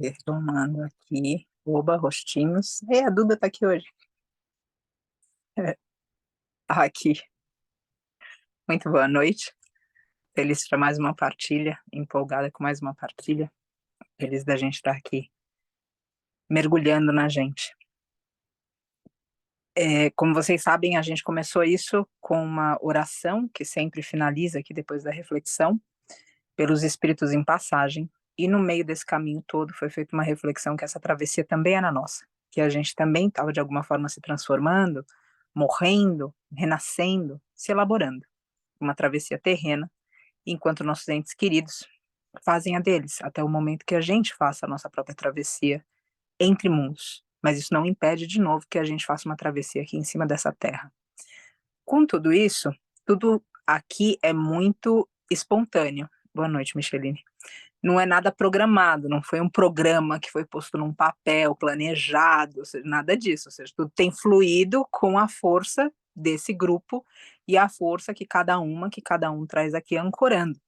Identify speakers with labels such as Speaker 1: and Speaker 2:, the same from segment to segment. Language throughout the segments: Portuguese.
Speaker 1: Retomando aqui. Oba, rostinhos. A Duda tá aqui hoje. É, aqui. Muito boa noite. Feliz para mais uma partilha, empolgada com mais uma partilha. Feliz da gente estar aqui mergulhando na gente. Como vocês sabem, a gente começou isso com uma oração que sempre finaliza aqui depois da reflexão, pelos espíritos em passagem. E no meio desse caminho todo foi feita uma reflexão que essa travessia também é na nossa, que a gente também estava de alguma forma se transformando, morrendo, renascendo, se elaborando. Uma travessia terrena, enquanto nossos entes queridos fazem a deles, até o momento que a gente faça a nossa própria travessia entre mundos. Mas isso não impede, de novo, que a gente faça uma travessia aqui em cima dessa terra. Com tudo isso, tudo aqui é muito espontâneo. Boa noite, Micheline. Não é nada programado, não foi um programa que foi posto num papel, planejado, ou seja, nada disso. Ou seja, tudo tem fluído com a força desse grupo e a força que cada um traz aqui ancorando,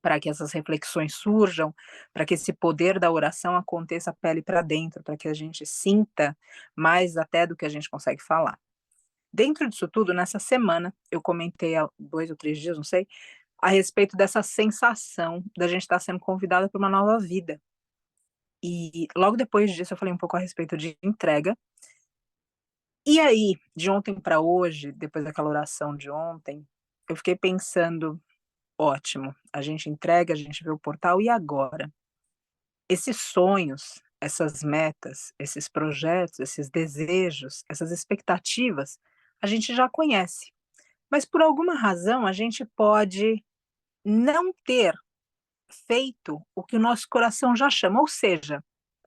Speaker 1: para que essas reflexões surjam, para que esse poder da oração aconteça pele para dentro, para que a gente sinta mais até do que a gente consegue falar. Dentro disso tudo, nessa semana, eu comentei há 2 ou 3 dias, não sei, a respeito dessa sensação da gente estar sendo convidada para uma nova vida. E logo depois disso eu falei um pouco a respeito de entrega. E aí, de ontem para hoje, depois daquela oração de ontem, eu fiquei pensando, ótimo, a gente entrega, a gente vê o portal, e agora? Esses sonhos, essas metas, esses projetos, esses desejos, essas expectativas, a gente já conhece. Mas por alguma razão a gente pode não ter feito o que o nosso coração já chama. Ou seja,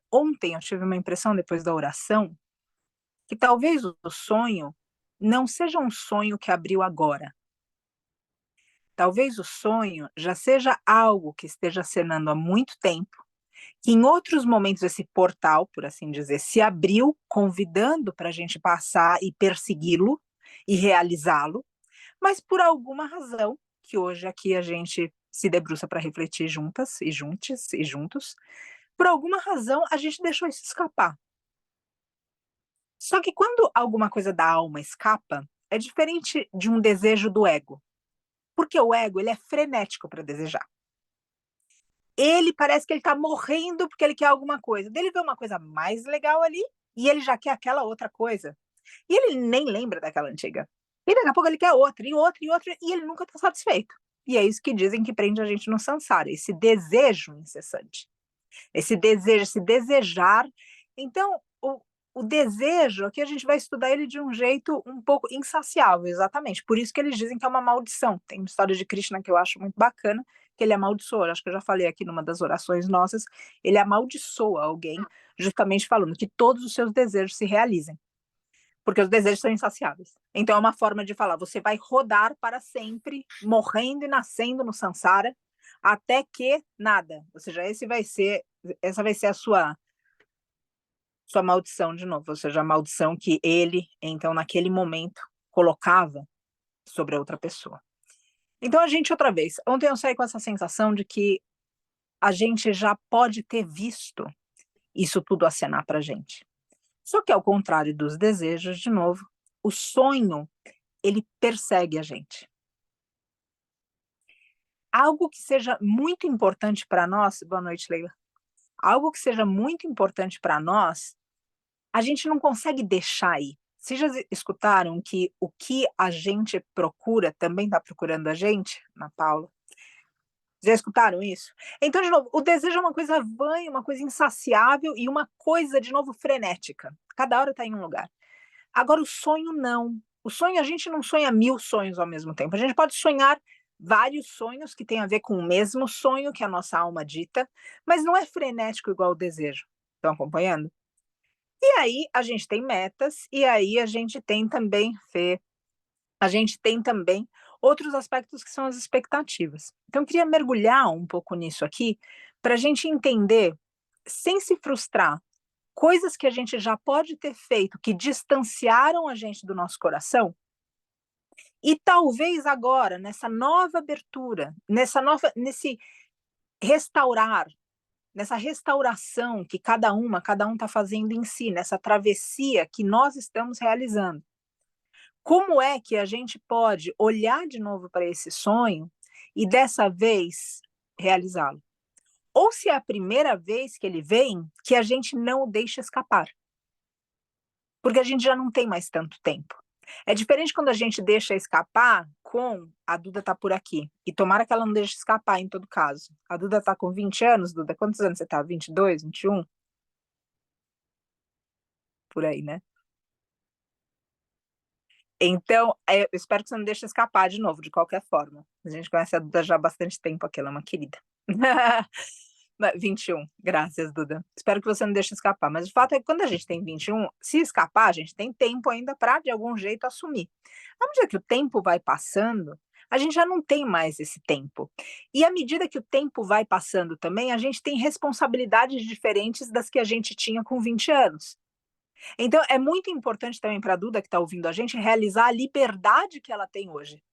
Speaker 1: ontem eu tive uma impressão depois da oração que talvez o sonho não seja um sonho que abriu agora. Talvez o sonho já seja algo que esteja acenando há muito tempo, que em outros momentos esse portal, por assim dizer, se abriu, convidando para a gente passar e persegui-lo e realizá-lo, mas por alguma razão, que hoje aqui a gente se debruça para refletir juntas e juntos, por alguma razão a gente deixou isso escapar. Só que quando alguma coisa da alma escapa, é diferente de um desejo do ego. Porque o ego, ele é frenético para desejar. Ele parece que ele está morrendo porque ele quer alguma coisa. Daí ele vê uma coisa mais legal ali e ele já quer aquela outra coisa. E ele nem lembra daquela antiga. E daqui a pouco ele quer outra, e outra, e outra, e ele nunca está satisfeito. E é isso que dizem que prende a gente no samsara, esse desejo incessante. Esse desejo, esse desejar. Então, o desejo, aqui a gente vai estudar ele de um jeito um pouco insaciável, exatamente. Por isso que eles dizem que é uma maldição. Tem uma história de Krishna que eu acho muito bacana, que ele amaldiçoa, acho que eu já falei aqui numa das orações nossas, ele amaldiçoa alguém, justamente falando que todos os seus desejos se realizem, porque os desejos são insaciáveis. Então é uma forma de falar, você vai rodar para sempre, morrendo e nascendo no samsara, até que nada, ou seja, essa vai ser a sua maldição de novo, ou seja, a maldição que ele, então, naquele momento, colocava sobre a outra pessoa. Então a gente, outra vez, ontem eu saí com essa sensação de que a gente já pode ter visto isso tudo acenar para a gente. Só que ao contrário dos desejos, de novo, o sonho, ele persegue a gente. Algo que seja muito importante para nós, boa noite, Leila, algo que seja muito importante para nós, a gente não consegue deixar aí. Vocês já escutaram que o que a gente procura também está procurando a gente, Ana Paula? Já escutaram isso? Então, de novo, o desejo é uma coisa vã, uma coisa insaciável e uma coisa, de novo, frenética. Cada hora está em um lugar. Agora, o sonho não. O sonho, a gente não sonha 1000 sonhos ao mesmo tempo. A gente pode sonhar vários sonhos que têm a ver com o mesmo sonho que a nossa alma dita, mas não é frenético igual o desejo. Estão acompanhando? E aí a gente tem metas, e aí a gente tem também, Fê, a gente tem também outros aspectos que são as expectativas. Então eu queria mergulhar um pouco nisso aqui, para a gente entender, sem se frustrar, coisas que a gente já pode ter feito, que distanciaram a gente do nosso coração, e talvez agora, nessa nova abertura, nesse restaurar, nessa restauração que cada um está fazendo em si, nessa travessia que nós estamos realizando. Como é que a gente pode olhar de novo para esse sonho e dessa vez realizá-lo? Ou se é a primeira vez que ele vem, que a gente não o deixa escapar. Porque a gente já não tem mais tanto tempo. É diferente quando a gente deixa escapar com a Duda tá por aqui. E tomara que ela não deixe escapar em todo caso. A Duda tá com 20 anos, Duda? Quantos anos você tá? 22, 21? Por aí, né? Então, eu espero que você não deixe escapar de novo, de qualquer forma. A gente conhece a Duda já há bastante tempo aqui, ela é uma querida. 21, graças, Duda. Espero que você não deixe escapar. Mas o fato é que quando a gente tem 21, se escapar, a gente tem tempo ainda para, de algum jeito, assumir. À medida que o tempo vai passando, a gente já não tem mais esse tempo. E à medida que o tempo vai passando também, a gente tem responsabilidades diferentes das que a gente tinha com 20 anos. Então, é muito importante também para a Duda, que está ouvindo a gente, realizar a liberdade que ela tem hoje.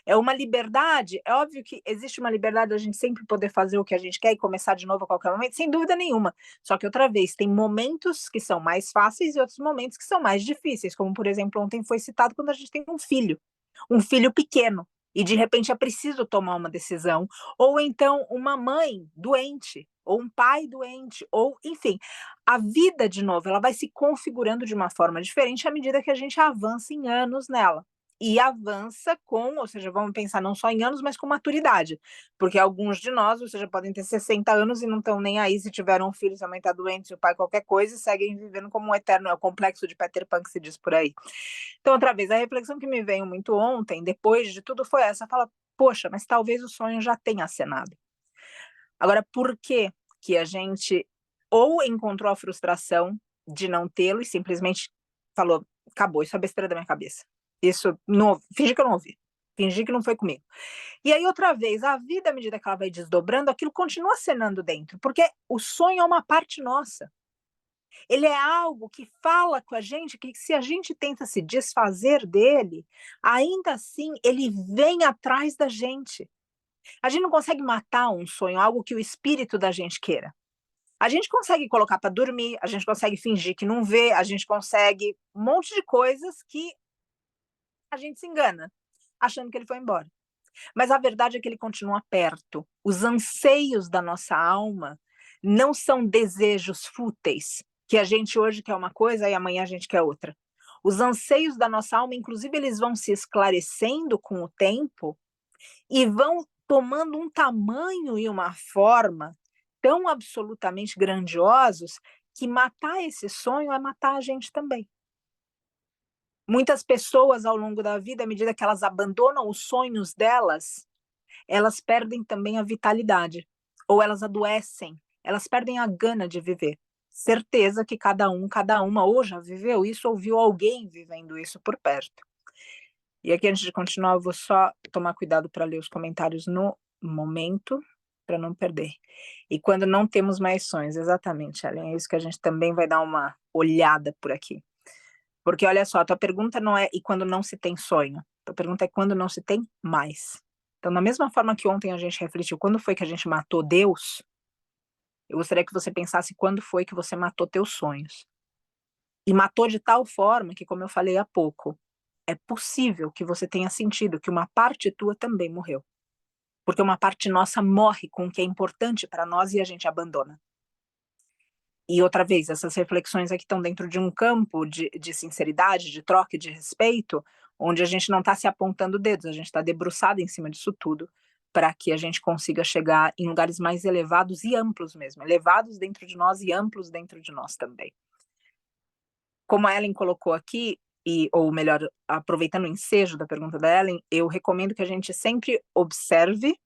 Speaker 1: É uma liberdade, é óbvio que existe uma liberdade da gente sempre poder fazer o que a gente quer e começar de novo a qualquer momento, sem dúvida nenhuma. Só que outra vez, tem momentos que são mais fáceis e outros momentos que são mais difíceis, como por exemplo, ontem foi citado quando a gente tem um filho pequeno, e de repente é preciso tomar uma decisão, ou então uma mãe doente, ou um pai doente, ou enfim, a vida de novo, ela vai se configurando de uma forma diferente à medida que a gente avança em anos nela e avança com, ou seja, vamos pensar não só em anos, mas com maturidade, porque alguns de nós, ou seja, podem ter 60 anos e não estão nem aí se tiveram um filho, se a mãe está doente, se o pai qualquer coisa, e seguem vivendo como um eterno, é o complexo de Peter Pan que se diz por aí. Então, outra vez, a reflexão que me veio muito ontem, depois de tudo, foi essa, fala, poxa, mas talvez o sonho já tenha acenado. Agora, por que que a gente ou encontrou a frustração de não tê-lo e simplesmente falou, acabou, isso é besteira da minha cabeça. Isso, não, fingi que eu não ouvi. Fingi que não foi comigo. E aí, outra vez, a vida, à medida que ela vai desdobrando, aquilo continua acenando dentro, porque o sonho é uma parte nossa. Ele é algo que fala com a gente, que se a gente tenta se desfazer dele, ainda assim ele vem atrás da gente. A gente não consegue matar um sonho, algo que o espírito da gente queira. A gente consegue colocar para dormir, a gente consegue fingir que não vê, a gente consegue um monte de coisas que a gente se engana, achando que ele foi embora. Mas a verdade é que ele continua perto. Os anseios da nossa alma não são desejos fúteis, que a gente hoje quer uma coisa e amanhã a gente quer outra. Os anseios da nossa alma, inclusive, eles vão se esclarecendo com o tempo e vão tomando um tamanho e uma forma tão absolutamente grandiosos que matar esse sonho é matar a gente também. Muitas pessoas ao longo da vida, à medida que elas abandonam os sonhos delas, elas perdem também a vitalidade, ou elas adoecem, elas perdem a gana de viver. Certeza que cada um, cada uma, ou já viveu isso, ou viu alguém vivendo isso por perto. E aqui, antes de continuar, eu vou só tomar cuidado para ler os comentários no momento, para não perder. E quando não temos mais sonhos, exatamente, Ellen, é isso que a gente também vai dar uma olhada por aqui. Porque olha só, a tua pergunta não é e quando não se tem sonho, a tua pergunta é quando não se tem mais. Então, da mesma forma que ontem a gente refletiu quando foi que a gente matou Deus, eu gostaria que você pensasse quando foi que você matou teus sonhos. E matou de tal forma que, como eu falei há pouco, é possível que você tenha sentido que uma parte tua também morreu. Porque uma parte nossa morre com o que é importante para nós e a gente abandona. E outra vez, essas reflexões aqui estão dentro de um campo de sinceridade, de troca e de respeito, onde a gente não está se apontando dedos, a gente está debruçado em cima disso tudo, para que a gente consiga chegar em lugares mais elevados e amplos mesmo, elevados dentro de nós e amplos dentro de nós também. Como a Ellen colocou aqui, ou melhor, aproveitando o ensejo da pergunta da Ellen, eu recomendo que a gente sempre observe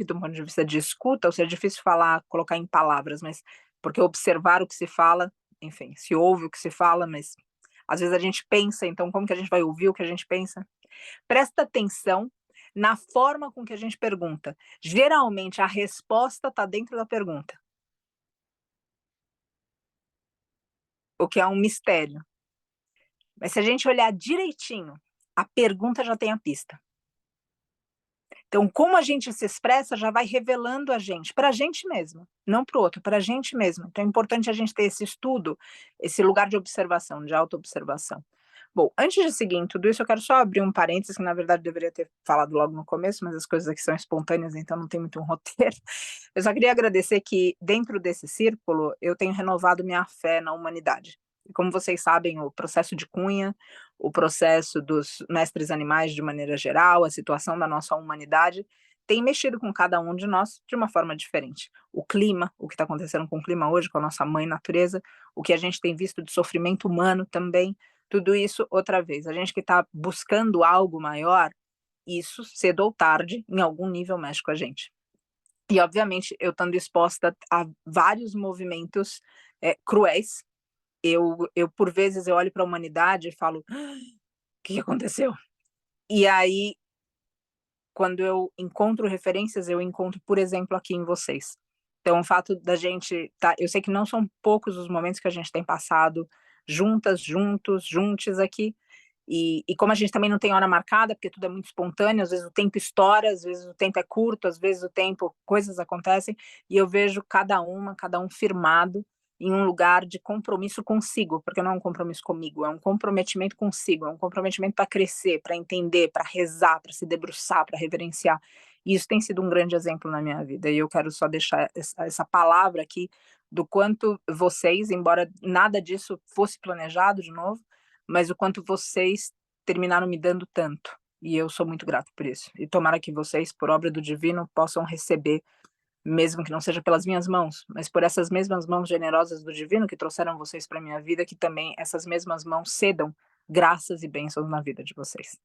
Speaker 1: do ponto de vista de escuta, ou seja, é difícil falar, colocar em palavras, mas porque observar o que se fala, enfim, se ouve o que se fala, mas às vezes a gente pensa, então como que a gente vai ouvir o que a gente pensa? Presta atenção na forma com que a gente pergunta. Geralmente a resposta está dentro da pergunta, o que é um mistério. Mas se a gente olhar direitinho, a pergunta já tem a pista. Então, como a gente se expressa já vai revelando a gente, para a gente mesma, não para o outro, para a gente mesma. Então é importante a gente ter esse estudo, esse lugar de observação, de autoobservação. Bom, antes de seguir em tudo isso, eu quero só abrir um parênteses, que na verdade eu deveria ter falado logo no começo, mas as coisas aqui são espontâneas, então não tem muito um roteiro. Eu só queria agradecer que, dentro desse círculo, eu tenho renovado minha fé na humanidade. E como vocês sabem, o processo de Cunha, o processo dos mestres animais de maneira geral, a situação da nossa humanidade, tem mexido com cada um de nós de uma forma diferente. O clima, o que está acontecendo com o clima hoje, com a nossa mãe natureza, o que a gente tem visto de sofrimento humano também, tudo isso, outra vez, a gente que está buscando algo maior, isso, cedo ou tarde, em algum nível mexe com a gente. E, obviamente, eu estando exposta a vários movimentos cruéis, eu por vezes eu olho para a humanidade e falo: "Ah, o que aconteceu?". E aí, quando eu encontro referências, eu encontro, por exemplo, aqui em vocês. Então, o fato da gente tá, eu sei que não são poucos os momentos que a gente tem passado juntas, juntos, juntes aqui, e como a gente também não tem hora marcada, porque tudo é muito espontâneo, às vezes o tempo estoura, às vezes o tempo é curto, às vezes o tempo, coisas acontecem, e eu vejo cada um firmado em um lugar de compromisso consigo, porque não é um compromisso comigo, é um comprometimento consigo, é um comprometimento para crescer, para entender, para rezar, para se debruçar, para reverenciar. E isso tem sido um grande exemplo na minha vida, e eu quero só deixar essa palavra aqui do quanto vocês, embora nada disso fosse planejado de novo, mas o quanto vocês terminaram me dando tanto, e eu sou muito grato por isso. E tomara que vocês, por obra do divino, possam receber, mesmo que não seja pelas minhas mãos, mas por essas mesmas mãos generosas do divino que trouxeram vocês para minha vida, que também essas mesmas mãos cedam graças e bênçãos na vida de vocês.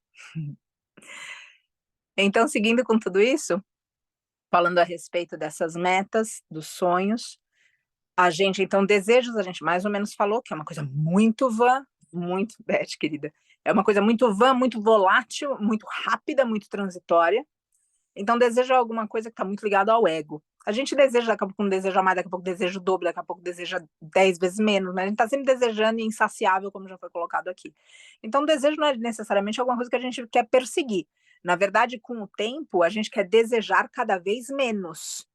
Speaker 1: Então, seguindo com tudo isso, falando a respeito dessas metas, dos sonhos, a gente, então, desejos, a gente mais ou menos falou, que é uma coisa muito vã, muito, Beth, querida, é uma coisa muito vã, muito volátil, muito rápida, muito transitória. Então, desejo é alguma coisa que está muito ligado ao ego. A gente deseja, daqui a pouco não deseja mais, daqui a pouco deseja o dobro, daqui a pouco deseja 10 vezes menos, mas a gente está sempre desejando e insaciável, como já foi colocado aqui. Então, o desejo não é necessariamente alguma coisa que a gente quer perseguir. Na verdade, com o tempo, a gente quer desejar cada vez menos.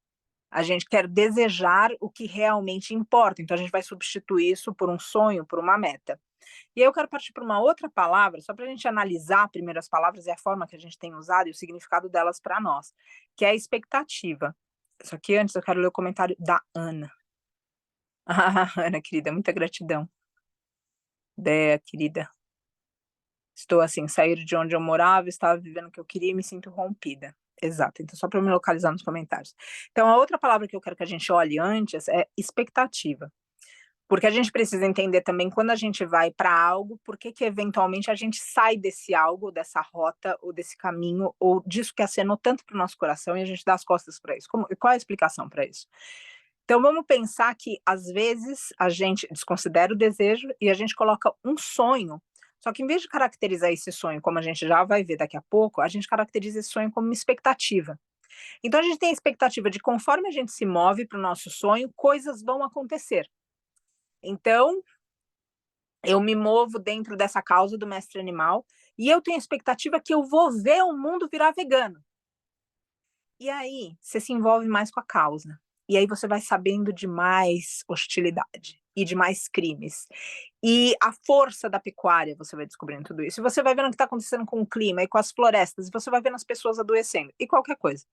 Speaker 1: A gente quer desejar o que realmente importa, então a gente vai substituir isso por um sonho, por uma meta. E aí eu quero partir para uma outra palavra, só para a gente analisar primeiro as palavras e a forma que a gente tem usado e o significado delas para nós, que é a expectativa. Só que antes eu quero ler o comentário da Ana. Ah, Ana, querida, muita gratidão. Dé, querida. Estou assim, sair de onde eu morava, estava vivendo o que eu queria e me sinto rompida. Exato, então só para eu me localizar nos comentários. Então a outra palavra que eu quero que a gente olhe antes é expectativa. Porque a gente precisa entender também quando a gente vai para algo, por que que eventualmente a gente sai desse algo, dessa rota, ou desse caminho, ou disso que acenou tanto para o nosso coração e a gente dá as costas para isso. Qual é a explicação para isso? Então vamos pensar que às vezes a gente desconsidera o desejo e a gente coloca um sonho, só que em vez de caracterizar esse sonho, como a gente já vai ver daqui a pouco, a gente caracteriza esse sonho como uma expectativa. Então a gente tem a expectativa de conforme a gente se move para o nosso sonho, coisas vão acontecer. Então, eu me movo dentro dessa causa do mestre animal e eu tenho a expectativa que eu vou ver o mundo virar vegano. E aí, você se envolve mais com a causa. E aí você vai sabendo de mais hostilidade e de mais crimes. E a força da pecuária, você vai descobrindo tudo isso. E você vai vendo o que está acontecendo com o clima e com as florestas, e você vai vendo as pessoas adoecendo, e qualquer coisa.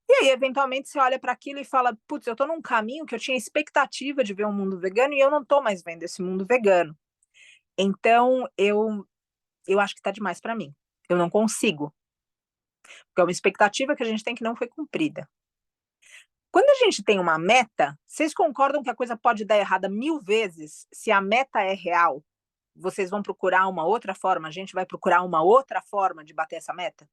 Speaker 1: E aí, eventualmente, você olha para aquilo e fala: putz, eu estou num caminho que eu tinha expectativa de ver um mundo vegano e eu não estou mais vendo esse mundo vegano. Então, eu acho que está demais para mim. Eu não consigo, porque é uma expectativa que a gente tem que não foi cumprida. Quando a gente tem uma meta, vocês concordam que a coisa pode dar errada 1000 vezes? Se a meta é real, vocês vão procurar uma outra forma, a gente vai procurar uma outra forma de bater essa meta?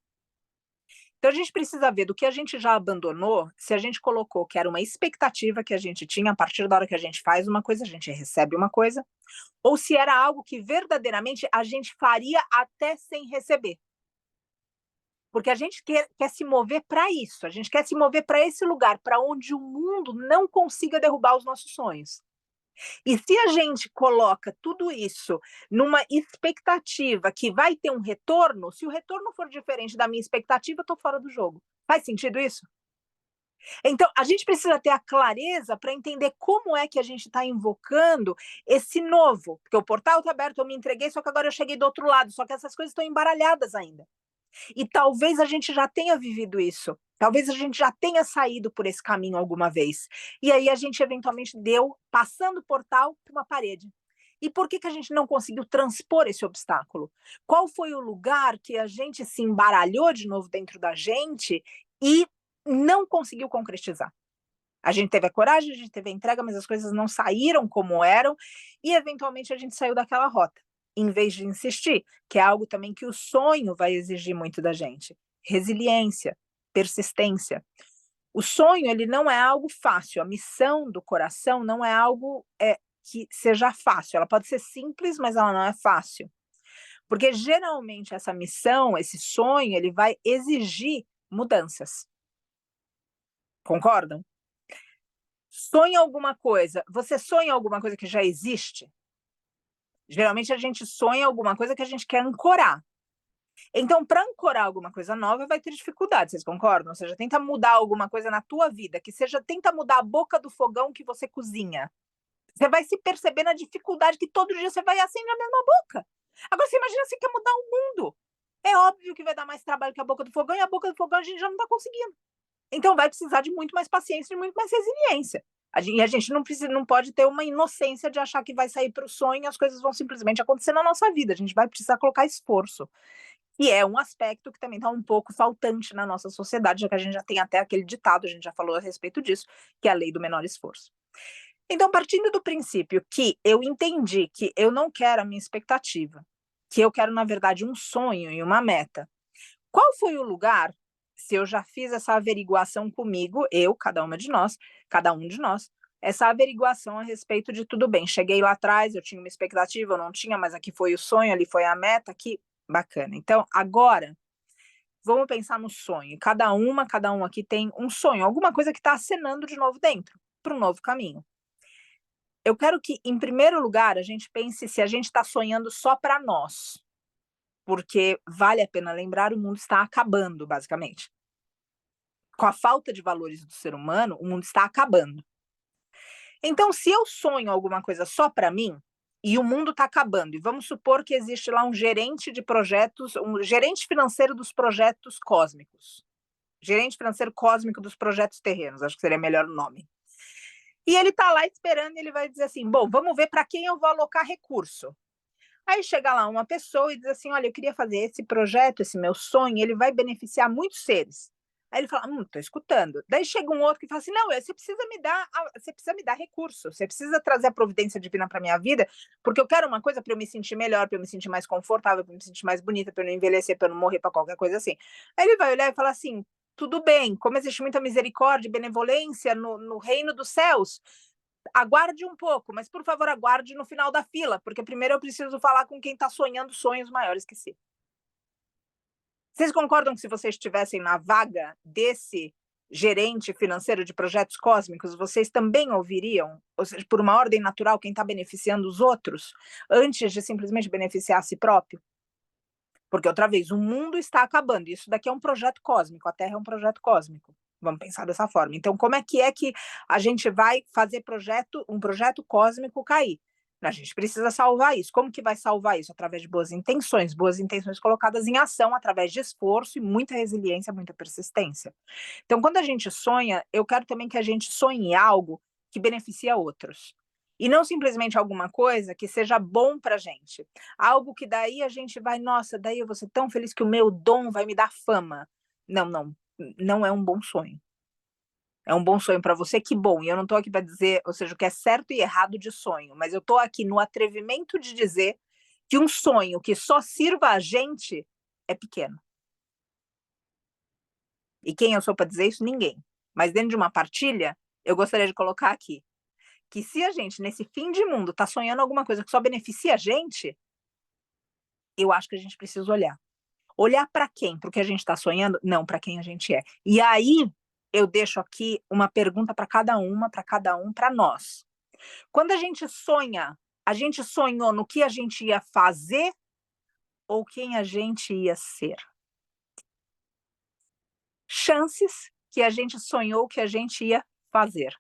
Speaker 1: Então a gente precisa ver do que a gente já abandonou, se a gente colocou que era uma expectativa que a gente tinha, a partir da hora que a gente faz uma coisa, a gente recebe uma coisa, ou se era algo que verdadeiramente a gente faria até sem receber. Porque a gente quer se mover para isso, a gente quer se mover para esse lugar, para onde o mundo não consiga derrubar os nossos sonhos. E se a gente coloca tudo isso numa expectativa que vai ter um retorno, se o retorno for diferente da minha expectativa, eu estou fora do jogo. Faz sentido isso? Então, a gente precisa ter a clareza para entender como é que a gente está invocando esse novo, porque o portal está aberto, eu me entreguei, só que agora eu cheguei do outro lado, só que essas coisas estão embaralhadas ainda. E talvez a gente já tenha vivido isso. Talvez a gente já tenha saído por esse caminho alguma vez. E aí a gente eventualmente deu, passando o portal, para uma parede. E por que a gente não conseguiu transpor esse obstáculo? Qual foi o lugar que a gente se embaralhou de novo dentro da gente e não conseguiu concretizar? A gente teve a coragem, a gente teve a entrega, mas as coisas não saíram como eram, e eventualmente a gente saiu daquela rota, em vez de insistir, que é algo também que o sonho vai exigir muito da gente. Resiliência, persistência. O sonho, ele não é algo fácil, a missão do coração não é algo que seja fácil, ela pode ser simples, mas ela não é fácil. Porque geralmente essa missão, esse sonho, ele vai exigir mudanças. Concordam? Sonha alguma coisa. Você sonha alguma coisa que já existe? Geralmente a gente sonha alguma coisa que a gente quer ancorar. Então, para ancorar alguma coisa nova, vai ter dificuldade, vocês concordam? Ou seja, tenta mudar alguma coisa na tua vida, que seja, tenta mudar a boca do fogão que você cozinha. Você vai se perceber na dificuldade que todo dia você vai acender a mesma boca. Agora, você imagina se quer mudar o mundo. É óbvio que vai dar mais trabalho que a boca do fogão, e a boca do fogão a gente já não está conseguindo. Então vai precisar de muito mais paciência e muito mais resiliência. E a gente não pode ter uma inocência de achar que vai sair para o sonho e as coisas vão simplesmente acontecer na nossa vida. A gente vai precisar colocar esforço. E é um aspecto que também está um pouco faltante na nossa sociedade, já que a gente já tem até aquele ditado, a gente já falou a respeito disso, que é a lei do menor esforço. Então, partindo do princípio que eu entendi que eu não quero a minha expectativa, que eu quero, na verdade, um sonho e uma meta, qual foi o lugar, se eu já fiz essa averiguação comigo, eu, cada um de nós, essa averiguação a respeito de tudo bem, cheguei lá atrás, eu tinha uma expectativa, eu não tinha, mas aqui foi o sonho, ali foi a meta, aqui, bacana. Então, agora, vamos pensar no sonho. Cada um aqui tem um sonho, alguma coisa que está acenando de novo dentro, para um novo caminho. Eu quero que, em primeiro lugar, a gente pense se a gente está sonhando só para nós, porque vale a pena lembrar, o mundo está acabando, basicamente. Com a falta de valores do ser humano, o mundo está acabando. Então, se eu sonho alguma coisa só para mim, e o mundo está acabando, e vamos supor que existe lá um gerente de projetos, um gerente financeiro dos projetos cósmicos, gerente financeiro cósmico dos projetos terrenos, acho que seria melhor o nome. E ele está lá esperando, e ele vai dizer assim: bom, vamos ver para quem eu vou alocar recurso. Aí chega lá uma pessoa e diz assim: olha, eu queria fazer esse projeto, esse meu sonho, ele vai beneficiar muitos seres. Aí ele fala: estou escutando. Daí chega um outro que fala assim: não, você precisa me dar recurso, você precisa trazer a providência divina para minha vida, porque eu quero uma coisa para eu me sentir melhor, para eu me sentir mais confortável, para eu me sentir mais bonita, para eu não envelhecer, para eu não morrer, para qualquer coisa assim. Aí ele vai olhar e falar assim: tudo bem, como existe muita misericórdia e benevolência no reino dos céus, aguarde um pouco, mas por favor aguarde no final da fila, porque primeiro eu preciso falar com quem está sonhando sonhos maiores que si. Vocês concordam que se vocês estivessem na vaga desse gerente financeiro de projetos cósmicos, vocês também ouviriam, ou seja, por uma ordem natural, quem está beneficiando os outros, antes de simplesmente beneficiar a si próprio? Porque, outra vez, o mundo está acabando, isso daqui é um projeto cósmico, a Terra é um projeto cósmico. Vamos pensar dessa forma. Então, como é que a gente vai fazer um projeto cósmico cair? A gente precisa salvar isso. Como que vai salvar isso? Através de boas intenções colocadas em ação, através de esforço e muita resiliência, muita persistência. Então, quando a gente sonha, eu quero também que a gente sonhe algo que beneficia outros. E não simplesmente alguma coisa que seja bom para a gente. Algo que daí a gente vai, nossa, daí eu vou ser tão feliz que o meu dom vai me dar fama. Não, não, não é um bom sonho. É um bom sonho para você, que bom. E eu não estou aqui para dizer, ou seja, o que é certo e errado de sonho, mas eu estou aqui no atrevimento de dizer que um sonho que só sirva a gente é pequeno. E quem eu sou para dizer isso? Ninguém. Mas dentro de uma partilha, eu gostaria de colocar aqui que se a gente, nesse fim de mundo, está sonhando alguma coisa que só beneficia a gente, eu acho que a gente precisa olhar. Olhar para quem? Para o que a gente está sonhando? Não, para quem a gente é. E aí, eu deixo aqui uma pergunta para cada um, para nós. Quando a gente sonha, a gente sonhou no que a gente ia fazer ou quem a gente ia ser? Chances que a gente sonhou que a gente ia fazer,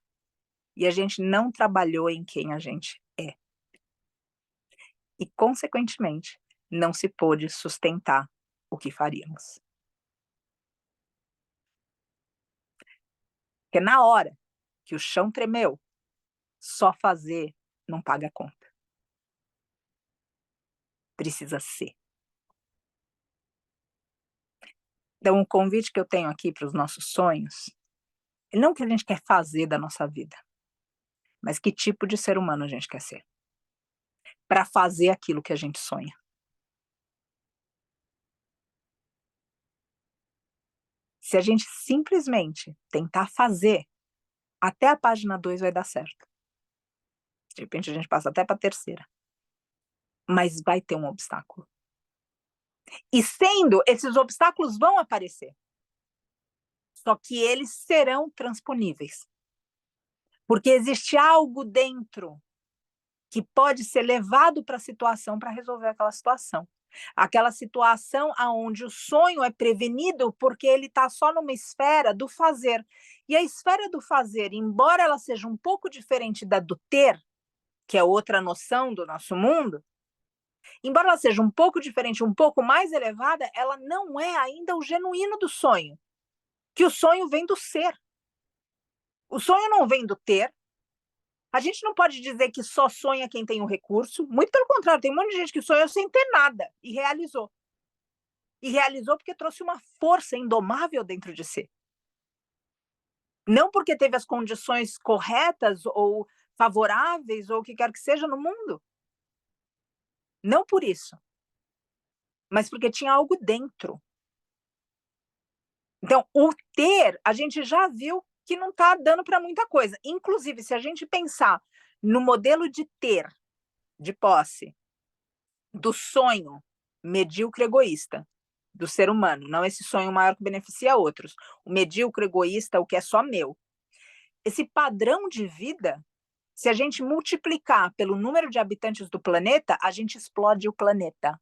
Speaker 1: e a gente não trabalhou em quem a gente é. E, consequentemente, não se pôde sustentar o que faríamos. Porque na hora que o chão tremeu, só fazer não paga a conta. Precisa ser. Então, o convite que eu tenho aqui para os nossos sonhos, não o que a gente quer fazer da nossa vida, mas que tipo de ser humano a gente quer ser, para fazer aquilo que a gente sonha. Se a gente simplesmente tentar fazer, até a página 2 vai dar certo. De repente a gente passa até para a terceira. Mas vai ter um obstáculo. E sendo, esses obstáculos vão aparecer. Só que eles serão transponíveis. Porque existe algo dentro que pode ser levado para a situação para resolver aquela situação. Aquela situação aonde o sonho é prevenido porque ele está só numa esfera do fazer. E a esfera do fazer, embora ela seja um pouco diferente da do ter, que é outra noção do nosso mundo, embora ela seja um pouco diferente, um pouco mais elevada, ela não é ainda o genuíno do sonho, que o sonho vem do ser. O sonho não vem do ter. A gente não pode dizer que só sonha quem tem o recurso, muito pelo contrário, tem um monte de gente que sonhou sem ter nada e realizou. E realizou porque trouxe uma força indomável dentro de si. Não porque teve as condições corretas ou favoráveis ou o que quer que seja no mundo. Não por isso. Mas porque tinha algo dentro. Então, o ter, a gente já viu que não está dando para muita coisa. Inclusive, se a gente pensar no modelo de ter, de posse, do sonho medíocre egoísta do ser humano, não esse sonho maior que beneficia outros, o medíocre egoísta, o que é só meu. Esse padrão de vida, se a gente multiplicar pelo número de habitantes do planeta, a gente explode o planeta.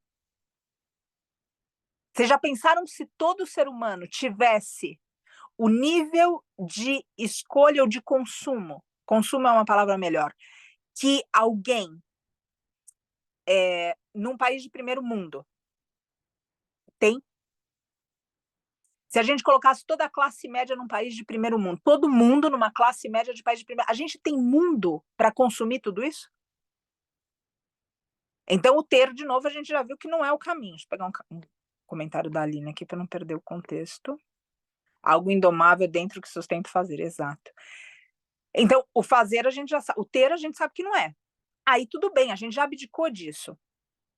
Speaker 1: Vocês já pensaram se todo ser humano tivesse o nível de escolha ou de consumo é uma palavra melhor, que alguém num país de primeiro mundo tem? Se a gente colocasse toda a classe média num país de primeiro mundo, todo mundo numa classe média de país de primeiro, a gente tem mundo para consumir tudo isso? Então, o ter, de novo, a gente já viu que não é o caminho. Deixa eu pegar um comentário da Aline aqui para não perder o contexto. Algo indomável dentro que sustenta o fazer, exato. Então, o fazer a gente já sabe, o ter a gente sabe que não é. Aí tudo bem, a gente já abdicou disso.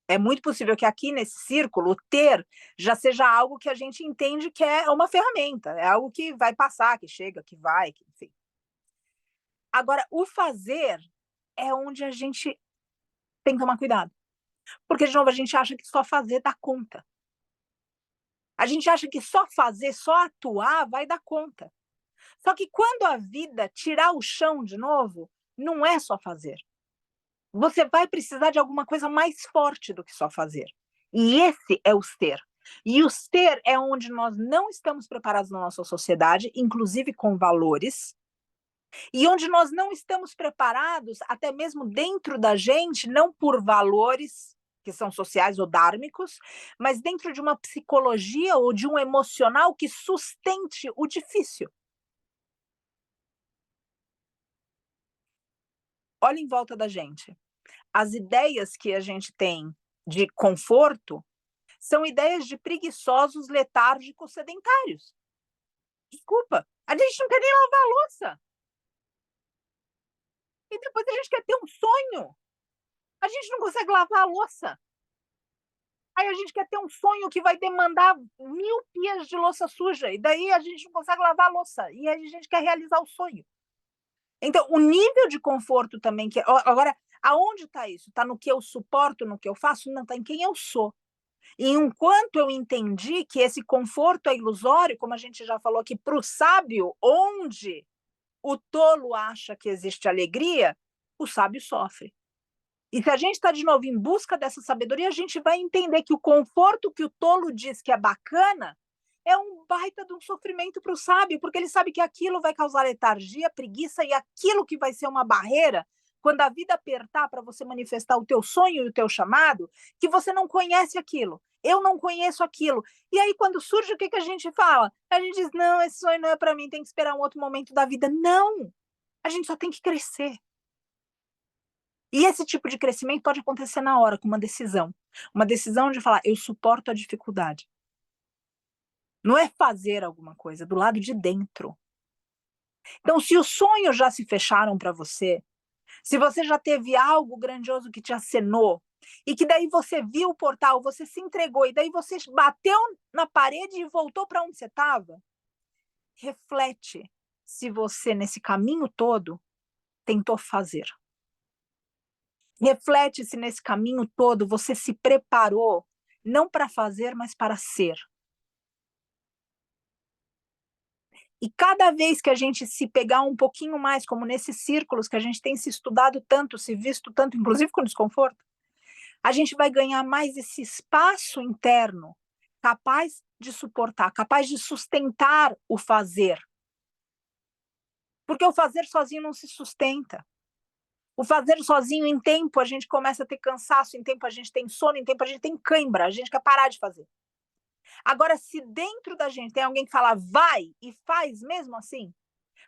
Speaker 1: É muito possível que aqui nesse círculo, o ter já seja algo que a gente entende que é uma ferramenta, é algo que vai passar, que chega, que vai, que, enfim. Agora, o fazer é onde a gente tem que tomar cuidado. Porque, de novo, a gente acha que só fazer dá conta. A gente acha que só fazer, só atuar vai dar conta. Só que quando a vida tirar o chão de novo, não é só fazer. Você vai precisar de alguma coisa mais forte do que só fazer. E esse é o ser. E o ser é onde nós não estamos preparados na nossa sociedade, inclusive com valores, e onde nós não estamos preparados, até mesmo dentro da gente, não por valores que são sociais ou dármicos, mas dentro de uma psicologia ou de um emocional que sustente o difícil. Olha em volta da gente. As ideias que a gente tem de conforto são ideias de preguiçosos, letárgicos, sedentários. Desculpa, a gente não quer nem lavar a louça. E depois a gente quer ter um sonho. A gente não consegue lavar a louça. Aí a gente quer ter um sonho que vai demandar 1000 pias de louça suja. E daí a gente não consegue lavar a louça. E aí a gente quer realizar o sonho. Então, o nível de conforto também que agora, aonde está isso? Está no que eu suporto, no que eu faço? Não, está em quem eu sou. E enquanto eu entendi que esse conforto é ilusório, como a gente já falou aqui, para o sábio, onde o tolo acha que existe alegria, o sábio sofre. E se a gente está de novo em busca dessa sabedoria, a gente vai entender que o conforto que o tolo diz que é bacana é um baita de um sofrimento para o sábio, porque ele sabe que aquilo vai causar letargia, preguiça, e aquilo que vai ser uma barreira quando a vida apertar para você manifestar o teu sonho e o teu chamado, que você não conhece aquilo. Eu não conheço aquilo. E aí, quando surge, o que, que a gente fala? A gente diz, não, esse sonho não é para mim, tem que esperar um outro momento da vida. Não! A gente só tem que crescer. E esse tipo de crescimento pode acontecer na hora, com uma decisão. Uma decisão de falar, eu suporto a dificuldade. Não é fazer alguma coisa, é do lado de dentro. Então, se os sonhos já se fecharam para você, se você já teve algo grandioso que te acenou, e que daí você viu o portal, você se entregou, e daí você bateu na parede e voltou para onde você estava, reflete se você, nesse caminho todo, tentou fazer. Reflete se nesse caminho todo você se preparou, não para fazer, mas para ser. E cada vez que a gente se pegar um pouquinho mais, como nesses círculos que a gente tem se estudado tanto, se visto tanto, inclusive com desconforto, a gente vai ganhar mais esse espaço interno, capaz de suportar, capaz de sustentar o fazer. Porque o fazer sozinho não se sustenta. O fazer sozinho, em tempo, a gente começa a ter cansaço, em tempo a gente tem sono, em tempo a gente tem cãibra, a gente quer parar de fazer. Agora, se dentro da gente tem alguém que fala, vai, e faz mesmo assim,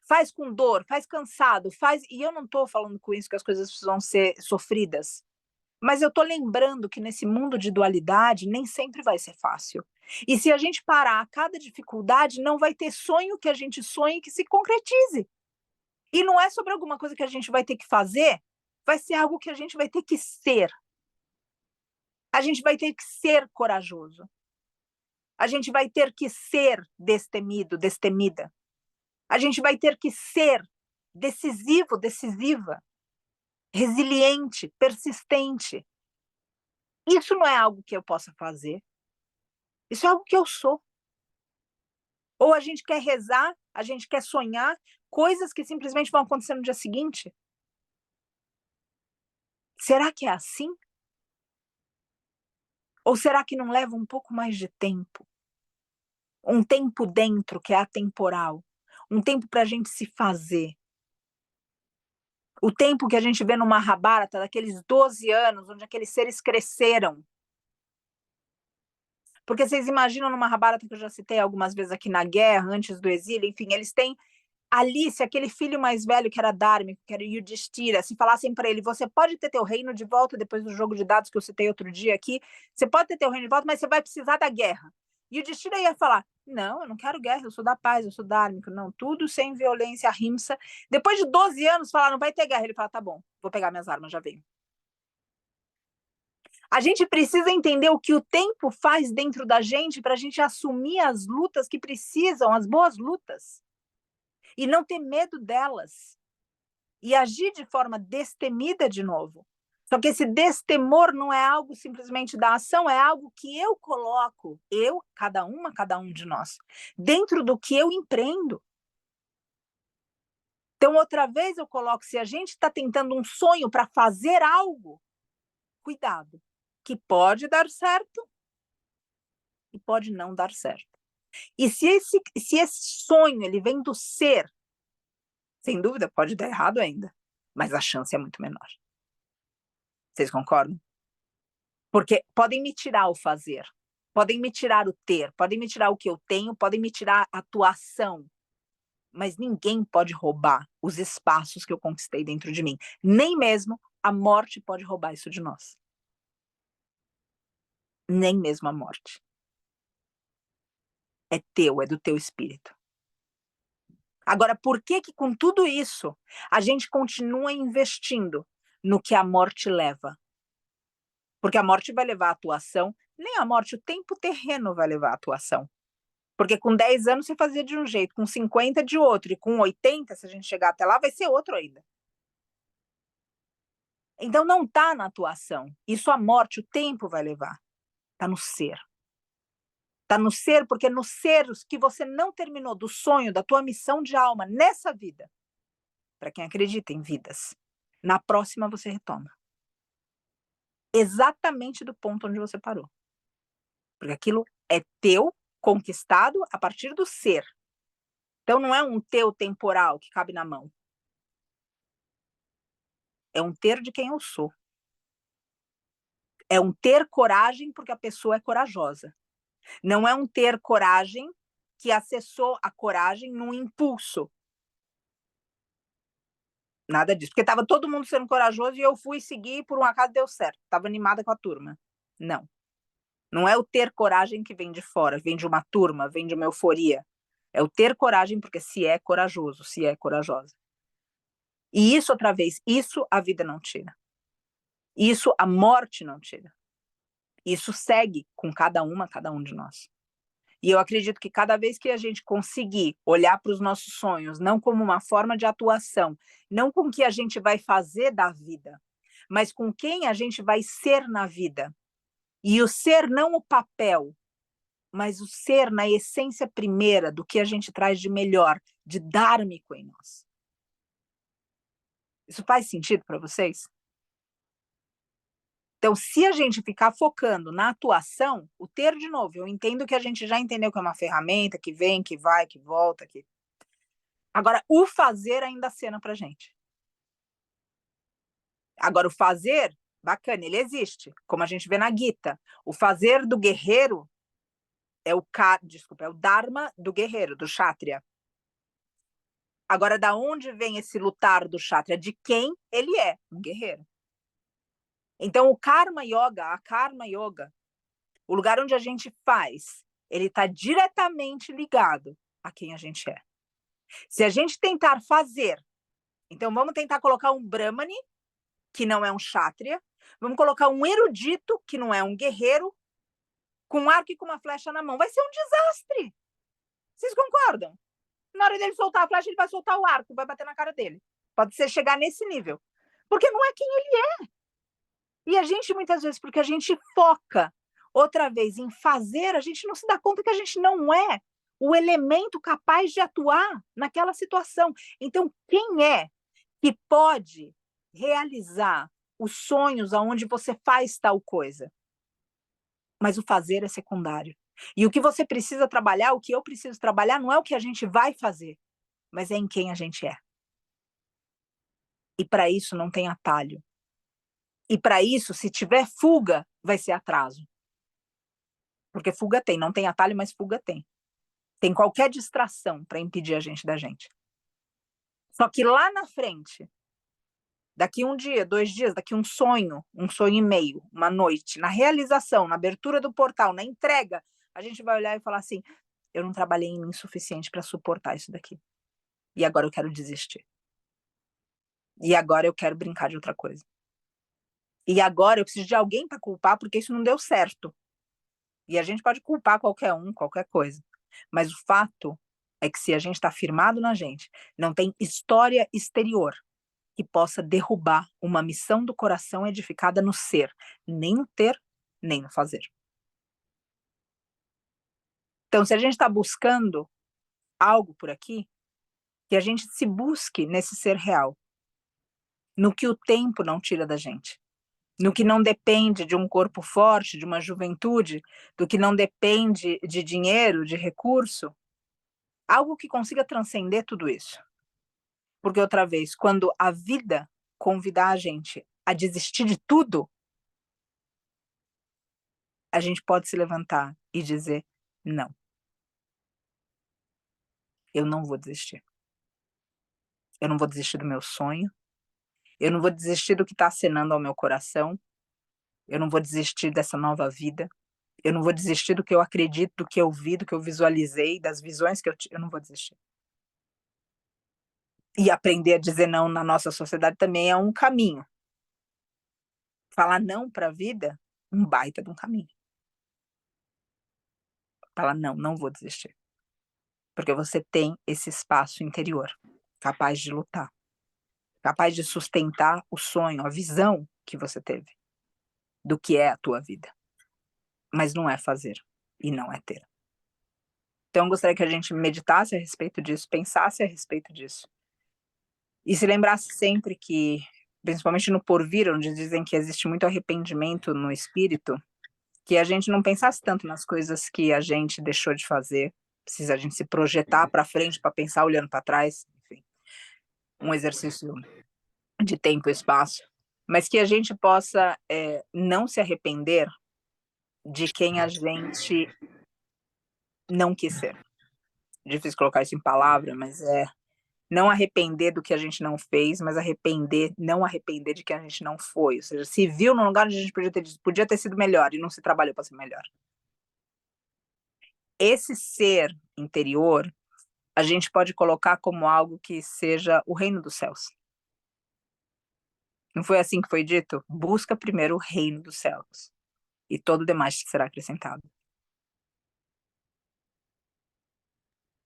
Speaker 1: faz com dor, faz cansado, faz. E eu não estou falando com isso que as coisas vão ser sofridas, mas eu estou lembrando que nesse mundo de dualidade nem sempre vai ser fácil. E se a gente parar a cada dificuldade, não vai ter sonho que a gente sonhe que se concretize. E não é sobre alguma coisa que a gente vai ter que fazer, vai ser algo que a gente vai ter que ser. A gente vai ter que ser corajoso. A gente vai ter que ser destemido, destemida. A gente vai ter que ser decisivo, decisiva, resiliente, persistente. Isso não é algo que eu possa fazer. Isso é algo que eu sou. Ou a gente quer rezar, a gente quer sonhar coisas que simplesmente vão acontecer no dia seguinte. Será que é assim? Ou será que não leva um pouco mais de tempo? Um tempo dentro que é atemporal. Um tempo para a gente se fazer. O tempo que a gente vê no Mahabharata, daqueles 12 anos, onde aqueles seres cresceram. Porque vocês imaginam no Mahabharata, que eu já citei algumas vezes aqui na guerra, antes do exílio, enfim, eles têm ali, se aquele filho mais velho que era Dharma, que era Yudhishthira, se falassem para ele, você pode ter teu reino de volta depois do jogo de dados que eu citei outro dia aqui, você pode ter teu reino de volta, mas você vai precisar da guerra. E Yudhishthira ia falar, não, eu não quero guerra, eu sou da paz, eu sou dármico, não, tudo sem violência, ahimsa. Depois de 12 anos, falaram, vai ter guerra. Ele fala, tá bom, vou pegar minhas armas, já venho. A gente precisa entender o que o tempo faz dentro da gente para a gente assumir as lutas que precisam, as boas lutas, e não ter medo delas, e agir de forma destemida de novo. Só que esse destemor não é algo simplesmente da ação, é algo que eu coloco, eu, cada um de nós, dentro do que eu empreendo. Então, outra vez eu coloco, se a gente está tentando um sonho para fazer algo, cuidado, que pode dar certo e pode não dar certo. E se esse sonho ele vem do ser, sem dúvida, pode dar errado ainda, mas a chance é muito menor. Vocês concordam? Porque podem me tirar o fazer, podem me tirar o ter, podem me tirar o que eu tenho, podem me tirar a atuação, mas ninguém pode roubar os espaços que eu conquistei dentro de mim. Nem mesmo a morte pode roubar isso de nós. Nem mesmo a morte. É teu, é do teu espírito. Agora, por que que com tudo isso a gente continua investindo no que a morte leva? Porque a morte vai levar a atuação, nem a morte, o tempo terreno vai levar a atuação. Porque com 10 anos você fazia de um jeito, com 50 de outro, e com 80, se a gente chegar até lá, vai ser outro ainda. Então não está na atuação. Isso a morte, o tempo vai levar. Está no ser. Está no ser, porque no ser que você não terminou do sonho, da tua missão de alma nessa vida, para quem acredita em vidas, Na próxima você retoma. Exatamente do ponto onde você parou. Porque aquilo é teu, conquistado a partir do ser. Então não é um teu temporal que cabe na mão. É um ter de quem eu sou. É um ter coragem porque a pessoa é corajosa. Não é um ter coragem que acessou a coragem num impulso. Nada disso. Porque estava todo mundo sendo corajoso e eu fui seguir e por um acaso deu certo. Estava animada com a turma. Não. Não é o ter coragem que vem de fora, vem de uma turma, vem de uma euforia. É o ter coragem porque se é corajoso, se é corajosa. E isso, outra vez, isso a vida não tira. Isso a morte não tira. Isso segue com cada um de nós. E eu acredito que cada vez que a gente conseguir olhar para os nossos sonhos, não como uma forma de atuação, não com o que a gente vai fazer da vida, mas com quem a gente vai ser na vida. E o ser não o papel, mas o ser na essência primeira do que a gente traz de melhor, de dármico em nós. Isso faz sentido para vocês? Então, se a gente ficar focando na atuação, o ter, de novo, eu entendo que a gente já entendeu que é uma ferramenta que vem, que vai, que volta. Que... Agora, o fazer ainda acena para gente. Agora, o fazer, bacana, ele existe, como a gente vê na Gita. O fazer do guerreiro é o Dharma do guerreiro, do Kshatriya. Agora, da onde vem esse lutar do Kshatriya? De quem ele é, um guerreiro. Então, o Karma Yoga, a Karma Yoga, o lugar onde a gente faz, ele está diretamente ligado a quem a gente é. Se a gente tentar fazer, então vamos tentar colocar um Brahmani, que não é um Kshatriya, vamos colocar um erudito, que não é um guerreiro, com um arco e com uma flecha na mão. Vai ser um desastre. Vocês concordam? Na hora dele soltar a flecha, ele vai soltar o arco, vai bater na cara dele. Pode ser chegar nesse nível. Porque não é quem ele é. E a gente, muitas vezes, porque a gente foca outra vez em fazer, a gente não se dá conta que a gente não é o elemento capaz de atuar naquela situação. Então, quem é que pode realizar os sonhos aonde você faz tal coisa? Mas o fazer é secundário. E o que você precisa trabalhar, o que eu preciso trabalhar, não é o que a gente vai fazer, mas é em quem a gente é. E para isso não tem atalho. E para isso, se tiver fuga, vai ser atraso. Porque fuga tem, não tem atalho, mas fuga tem. Tem qualquer distração para impedir a gente da gente. Só que lá na frente, daqui um dia, 2 dias, daqui um sonho e meio, uma noite, na realização, na abertura do portal, na entrega, a gente vai olhar e falar assim, eu não trabalhei em mim suficiente para suportar isso daqui. E agora eu quero desistir. E agora eu quero brincar de outra coisa. E agora eu preciso de alguém para culpar porque isso não deu certo. E a gente pode culpar qualquer um, qualquer coisa. Mas o fato é que se a gente está firmado na gente, não tem história exterior que possa derrubar uma missão do coração edificada no ser, nem no ter, nem no fazer. Então, se a gente está buscando algo por aqui, que a gente se busque nesse ser real, no que o tempo não tira da gente, no que não depende de um corpo forte, de uma juventude, do que não depende de dinheiro, de recurso, algo que consiga transcender tudo isso. Porque, outra vez, quando a vida convidar a gente a desistir de tudo, a gente pode se levantar e dizer, não, eu não vou desistir. Eu não vou desistir do meu sonho, eu não vou desistir do que está acenando ao meu coração, eu não vou desistir dessa nova vida, eu não vou desistir do que eu acredito, do que eu vi, do que eu visualizei, das visões que eu não vou desistir. E aprender a dizer não na nossa sociedade também é um caminho. Falar não para a vida, um baita de um caminho. Falar não, não vou desistir. Porque você tem esse espaço interior, capaz de lutar, capaz de sustentar o sonho, a visão que você teve do que é a tua vida. Mas não é fazer e não é ter. Então, eu gostaria que a gente meditasse a respeito disso, pensasse a respeito disso. E se lembrasse sempre que principalmente no porvir, onde dizem que existe muito arrependimento no espírito, que a gente não pensasse tanto nas coisas que a gente deixou de fazer, precisa a gente se projetar para frente para pensar olhando para trás, enfim, um exercício de tempo e espaço, mas que a gente possa, não se arrepender de quem a gente não quis ser. Difícil colocar isso em palavra, mas não arrepender do que a gente não fez, mas não arrepender de que a gente não foi, ou seja, se viu num lugar onde a gente podia ter sido melhor e não se trabalhou para ser melhor. Esse ser interior, a gente pode colocar como algo que seja o reino dos céus. Não foi assim que foi dito? Busca primeiro o reino dos céus, e todo o demais te será acrescentado.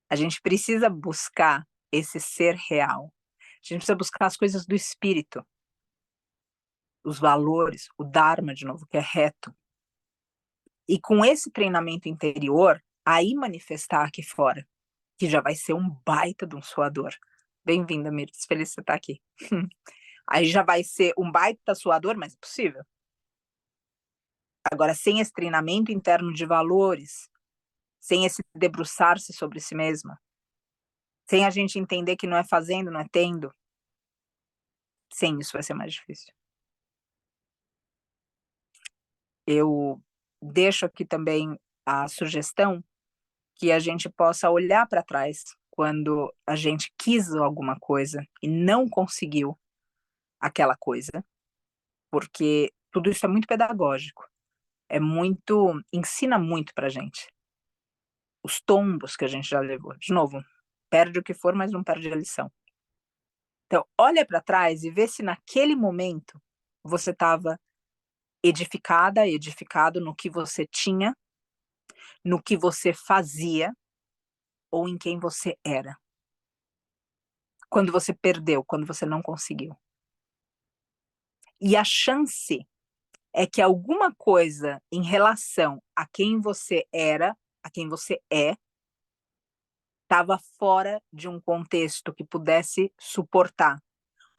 Speaker 1: A gente precisa buscar esse ser real. A gente precisa buscar as coisas do espírito, os valores, o Dharma, de novo, que é reto. E com esse treinamento interior, aí manifestar aqui fora, que já vai ser um baita de um suador. Bem-vinda, Mirtes, feliz de você estar aqui. Aí já vai ser um baita suador, mas é possível. Agora, sem esse treinamento interno de valores, sem esse debruçar-se sobre si mesma, sem a gente entender que não é fazendo, não é tendo, sem isso vai ser mais difícil. Eu deixo aqui também a sugestão que a gente possa olhar para trás quando a gente quis alguma coisa e não conseguiu aquela coisa, porque tudo isso é muito pedagógico, ensina muito pra gente. Os tombos que a gente já levou. De novo, perde o que for, mas não perde a lição. Então, olha para trás e vê se naquele momento você estava edificada, edificado no que você tinha, no que você fazia ou em quem você era. Quando você perdeu, quando você não conseguiu. E a chance é que alguma coisa em relação a quem você era, a quem você é, estava fora de um contexto que pudesse suportar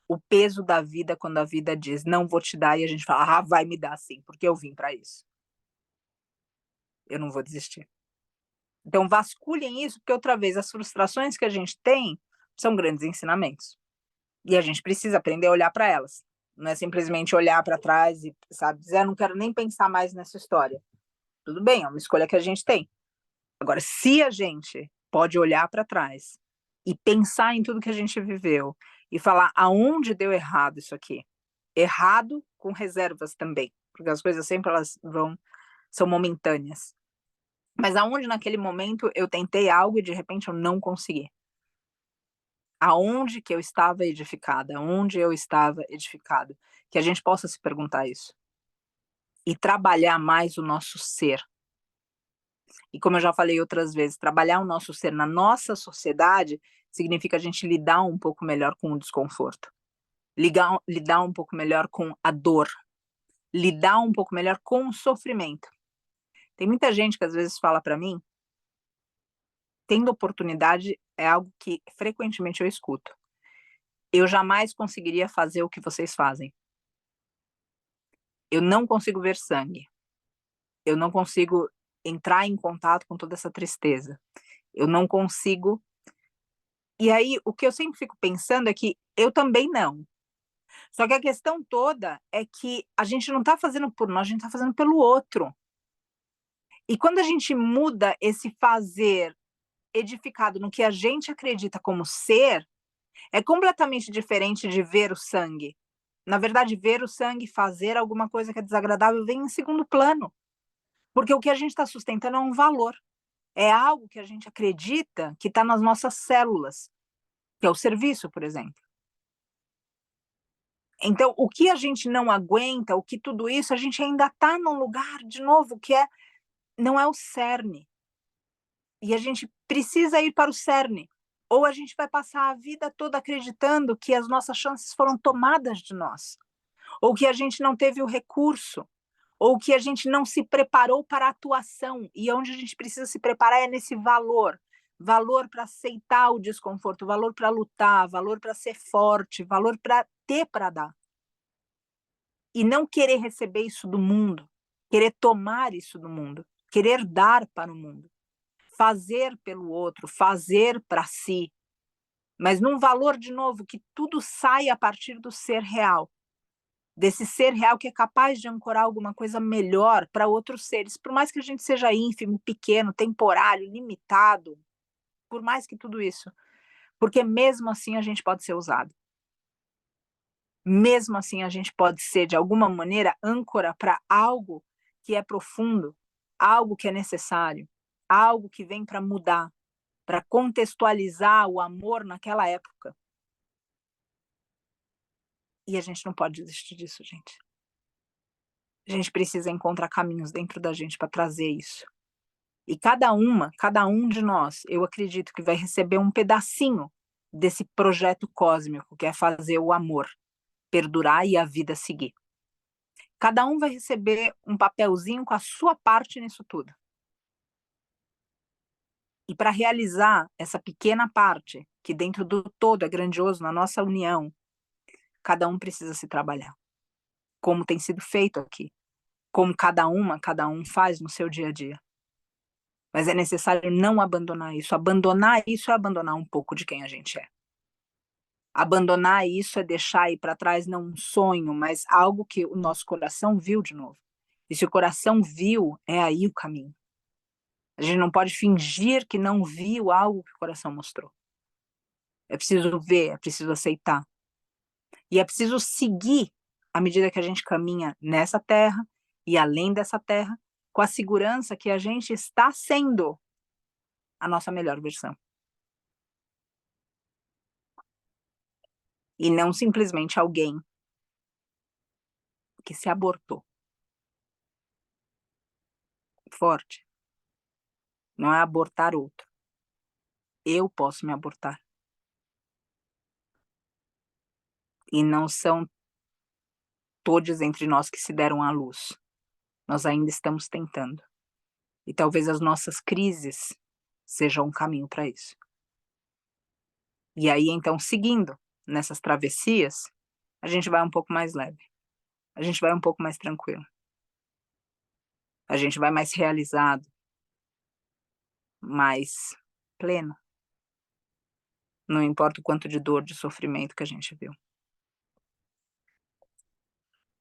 Speaker 1: o peso da vida quando a vida diz não vou te dar e a gente fala, vai me dar sim, porque eu vim para isso. Eu não vou desistir. Então vasculhem isso, porque outra vez as frustrações que a gente tem são grandes ensinamentos. E a gente precisa aprender a olhar para elas. Não é simplesmente olhar para trás e, sabe, dizer, não quero nem pensar mais nessa história. Tudo bem, é uma escolha que a gente tem. Agora, se a gente pode olhar para trás e pensar em tudo que a gente viveu e falar aonde deu errado isso aqui, errado com reservas também, porque as coisas sempre elas são momentâneas. Mas aonde naquele momento eu tentei algo e de repente eu não consegui. Aonde que eu estava edificada, aonde eu estava edificado, que a gente possa se perguntar isso. E trabalhar mais o nosso ser. E como eu já falei outras vezes, trabalhar o nosso ser na nossa sociedade significa a gente lidar um pouco melhor com o desconforto. Lidar um pouco melhor com a dor. Lidar um pouco melhor com o sofrimento. Tem muita gente que às vezes fala para mim, tendo oportunidade, é algo que frequentemente eu escuto. Eu jamais conseguiria fazer o que vocês fazem. Eu não consigo ver sangue. Eu não consigo entrar em contato com toda essa tristeza. Eu não consigo. E aí, o que eu sempre fico pensando é que eu também não. Só que a questão toda é que a gente não está fazendo por nós, a gente está fazendo pelo outro. E quando a gente muda esse fazer edificado no que a gente acredita como ser, é completamente diferente de ver o sangue. Na verdade, ver o sangue, fazer alguma coisa que é desagradável, vem em segundo plano. Porque o que a gente está sustentando é um valor. É algo que a gente acredita que está nas nossas células, que é o serviço, por exemplo. Então, o que a gente não aguenta, o que tudo isso, a gente ainda está num lugar, de novo, que não é o cerne. E a gente precisa ir para o cerne. Ou a gente vai passar a vida toda acreditando que as nossas chances foram tomadas de nós. Ou que a gente não teve o recurso. Ou que a gente não se preparou para a atuação. E onde a gente precisa se preparar é nesse valor. Valor para aceitar o desconforto, valor para lutar, valor para ser forte, valor para ter para dar. e não querer receber isso do mundo, querer tomar isso do mundo, querer dar para o mundo, fazer pelo outro, fazer para si, mas num valor, de novo, que tudo sai a partir do ser real, desse ser real que é capaz de ancorar alguma coisa melhor para outros seres, por mais que a gente seja ínfimo, pequeno, temporário, limitado, por mais que tudo isso, porque mesmo assim a gente pode ser usado. Mesmo assim a gente pode ser, de alguma maneira, âncora para algo que é profundo, algo que é necessário, algo que vem para mudar, para contextualizar o amor naquela época. E a gente não pode desistir disso, gente. A gente precisa encontrar caminhos dentro da gente para trazer isso. E cada um de nós, eu acredito que vai receber um pedacinho desse projeto cósmico, que é fazer o amor perdurar e a vida seguir. Cada um vai receber um papelzinho com a sua parte nisso tudo. E para realizar essa pequena parte, que dentro do todo é grandioso na nossa união, cada um precisa se trabalhar. Como tem sido feito aqui. Como cada um faz no seu dia a dia. Mas é necessário não abandonar isso. Abandonar isso é abandonar um pouco de quem a gente é. Abandonar isso é deixar aí para trás não um sonho, mas algo que o nosso coração viu de novo. E se o coração viu, é aí o caminho. A gente não pode fingir que não viu algo que o coração mostrou. É preciso ver, é preciso aceitar. E é preciso seguir à medida que a gente caminha nessa terra e além dessa terra, com a segurança que a gente está sendo a nossa melhor versão. E não simplesmente alguém que se abortou. Forte. Não é abortar outro. Eu posso me abortar. E não são todos entre nós que se deram à luz. Nós ainda estamos tentando. E talvez as nossas crises sejam um caminho para isso. E aí, então, seguindo nessas travessias, a gente vai um pouco mais leve. A gente vai um pouco mais tranquilo. A gente vai mais realizado, mais pleno. Não importa o quanto de dor, de sofrimento que a gente viu.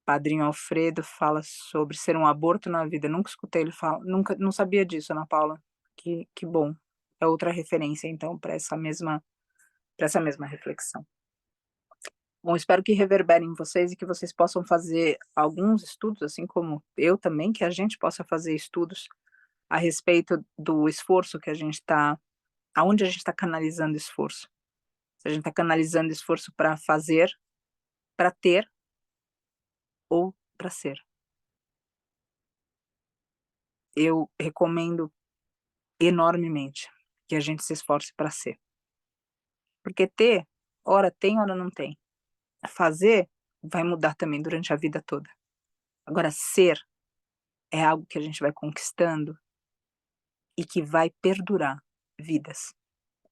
Speaker 1: Padrinho Alfredo fala sobre ser um aborto na vida. Nunca escutei ele falar, nunca, não sabia disso, Ana Paula. Que bom. É outra referência, então, para essa mesma reflexão. Bom, espero que reverbere em vocês e que vocês possam fazer alguns estudos, assim como eu também, que a gente possa fazer estudos a respeito do esforço que a gente está, aonde a gente está canalizando esforço. Se a gente está canalizando esforço para fazer, para ter ou para ser. Eu recomendo enormemente que a gente se esforce para ser. Porque ter, ora tem, ora não tem. Fazer vai mudar também durante a vida toda. Agora, ser é algo que a gente vai conquistando e que vai perdurar vidas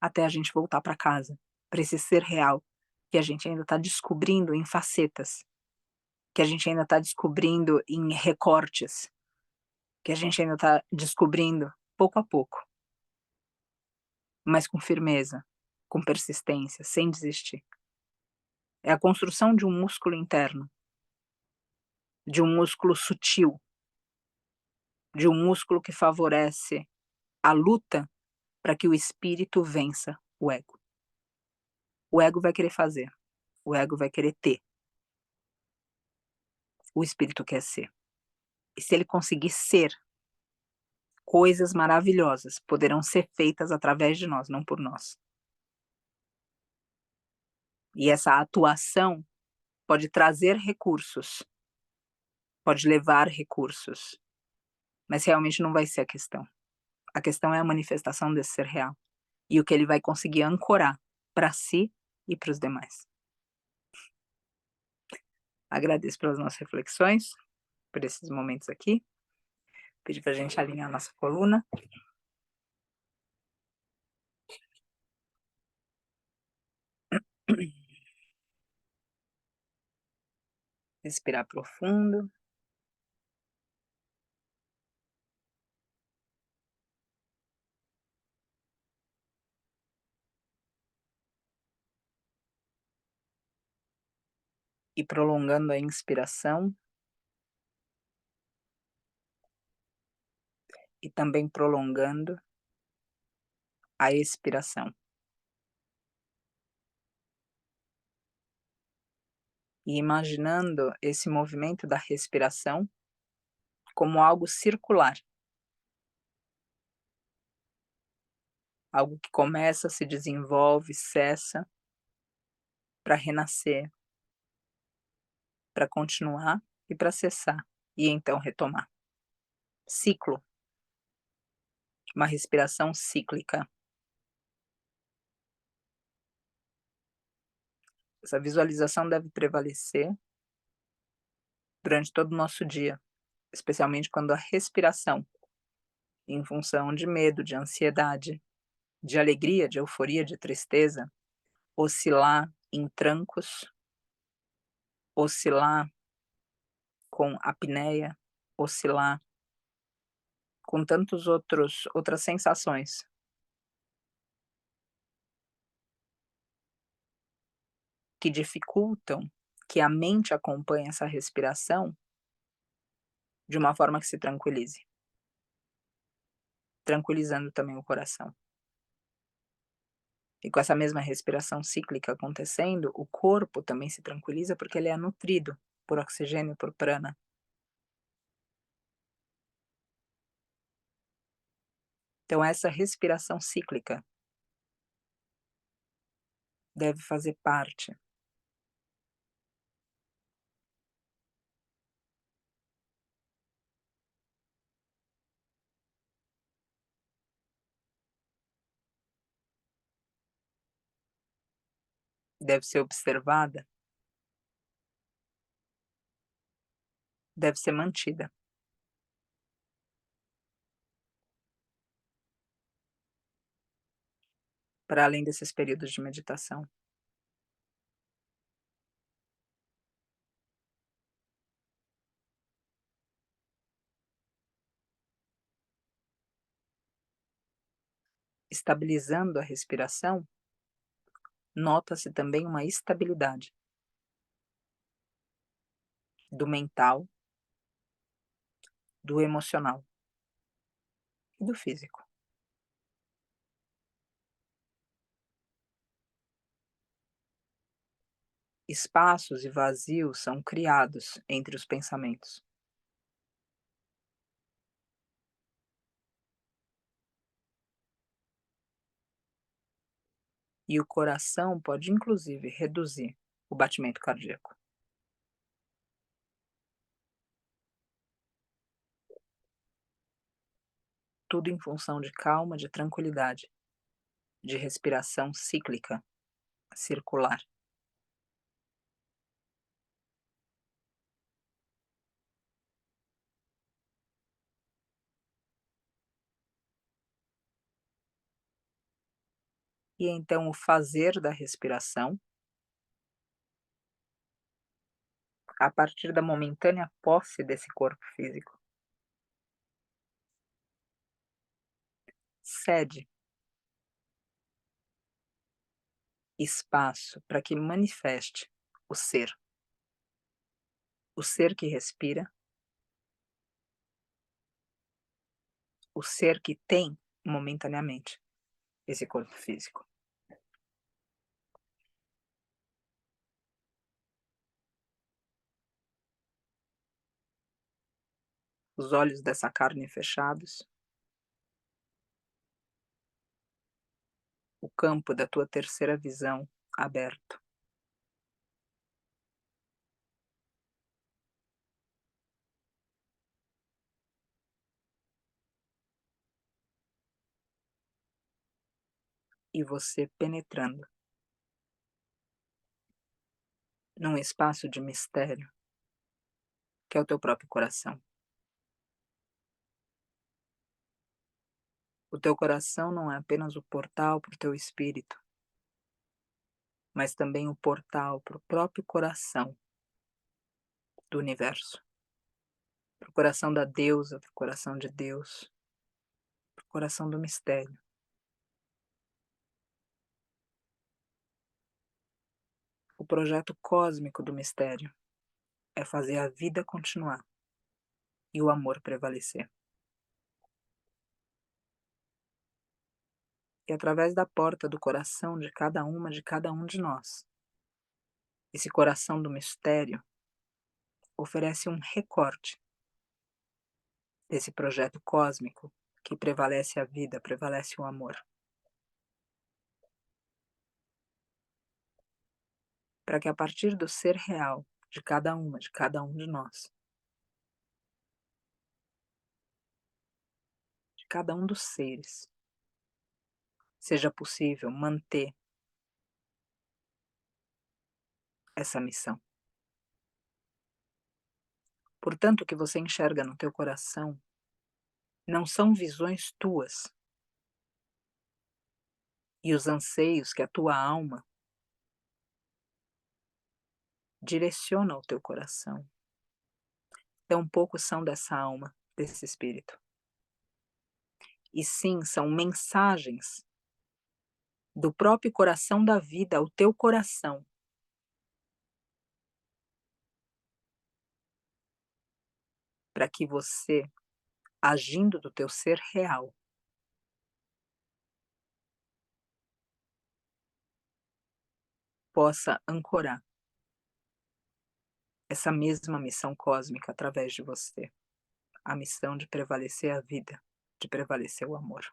Speaker 1: até a gente voltar para casa, para esse ser real que a gente ainda está descobrindo em facetas, que a gente ainda está descobrindo em recortes, que a gente ainda está descobrindo pouco a pouco, mas com firmeza, com persistência, sem desistir. É a construção de um músculo interno, de um músculo sutil, de um músculo que favorece a luta para que o espírito vença o ego. O ego vai querer fazer, o ego vai querer ter, o espírito quer ser. E se ele conseguir ser, coisas maravilhosas poderão ser feitas através de nós, não por nós. E essa atuação pode trazer recursos, pode levar recursos, mas realmente não vai ser a questão. A questão é a manifestação desse ser real e o que ele vai conseguir ancorar para si e para os demais. Agradeço pelas nossas reflexões, por esses momentos aqui. Pedir para a gente alinhar a nossa coluna. Respirar profundo e prolongando a inspiração e também prolongando a expiração. E imaginando esse movimento da respiração como algo circular, algo que começa, se desenvolve, cessa para renascer, para continuar e para cessar, e então retomar. Ciclo, uma respiração cíclica. Essa visualização deve prevalecer durante todo o nosso dia, especialmente quando a respiração, em função de medo, de ansiedade, de alegria, de euforia, de tristeza, oscilar em trancos, oscilar com apneia, oscilar com tantos outras sensações que dificultam que a mente acompanhe essa respiração de uma forma que se tranquilize, tranquilizando também o coração. E com essa mesma respiração cíclica acontecendo, o corpo também se tranquiliza porque ele é nutrido por oxigênio, por prana. Então essa respiração cíclica deve fazer parte, deve ser observada, deve ser mantida, para além desses períodos de meditação. Estabilizando a respiração, nota-se também uma estabilidade do mental, do emocional e do físico. Espaços e vazios são criados entre os pensamentos. E o coração pode inclusive reduzir o batimento cardíaco. Tudo em função de calma, de tranquilidade, de respiração cíclica, circular. E então o fazer da respiração, a partir da momentânea posse desse corpo físico, cede espaço para que manifeste o ser que respira, o ser que tem momentaneamente esse corpo físico. Os olhos dessa carne fechados, o campo da tua terceira visão aberto. E você penetrando num espaço de mistério, que é o teu próprio coração. O teu coração não é apenas o portal para o teu espírito, mas também o portal para o próprio coração, do universo, para o coração da deusa, para o coração de Deus, para o coração do mistério. O projeto cósmico do mistério é fazer a vida continuar e o amor prevalecer. E através da porta do coração de cada uma de cada um de nós, esse coração do mistério oferece um recorte desse projeto cósmico que prevalece a vida, prevalece o amor, para que a partir do ser real de cada uma, de cada um de nós, de cada um dos seres, seja possível manter essa missão. Portanto, o que você enxerga no teu coração não são visões tuas, e os anseios que a tua alma direciona ao teu coração, tampouco são dessa alma, desse espírito. E sim, são mensagens do próprio coração da vida ao teu coração, para que você, agindo do teu ser real, possa ancorar essa mesma missão cósmica através de você, a missão de prevalecer a vida, de prevalecer o amor.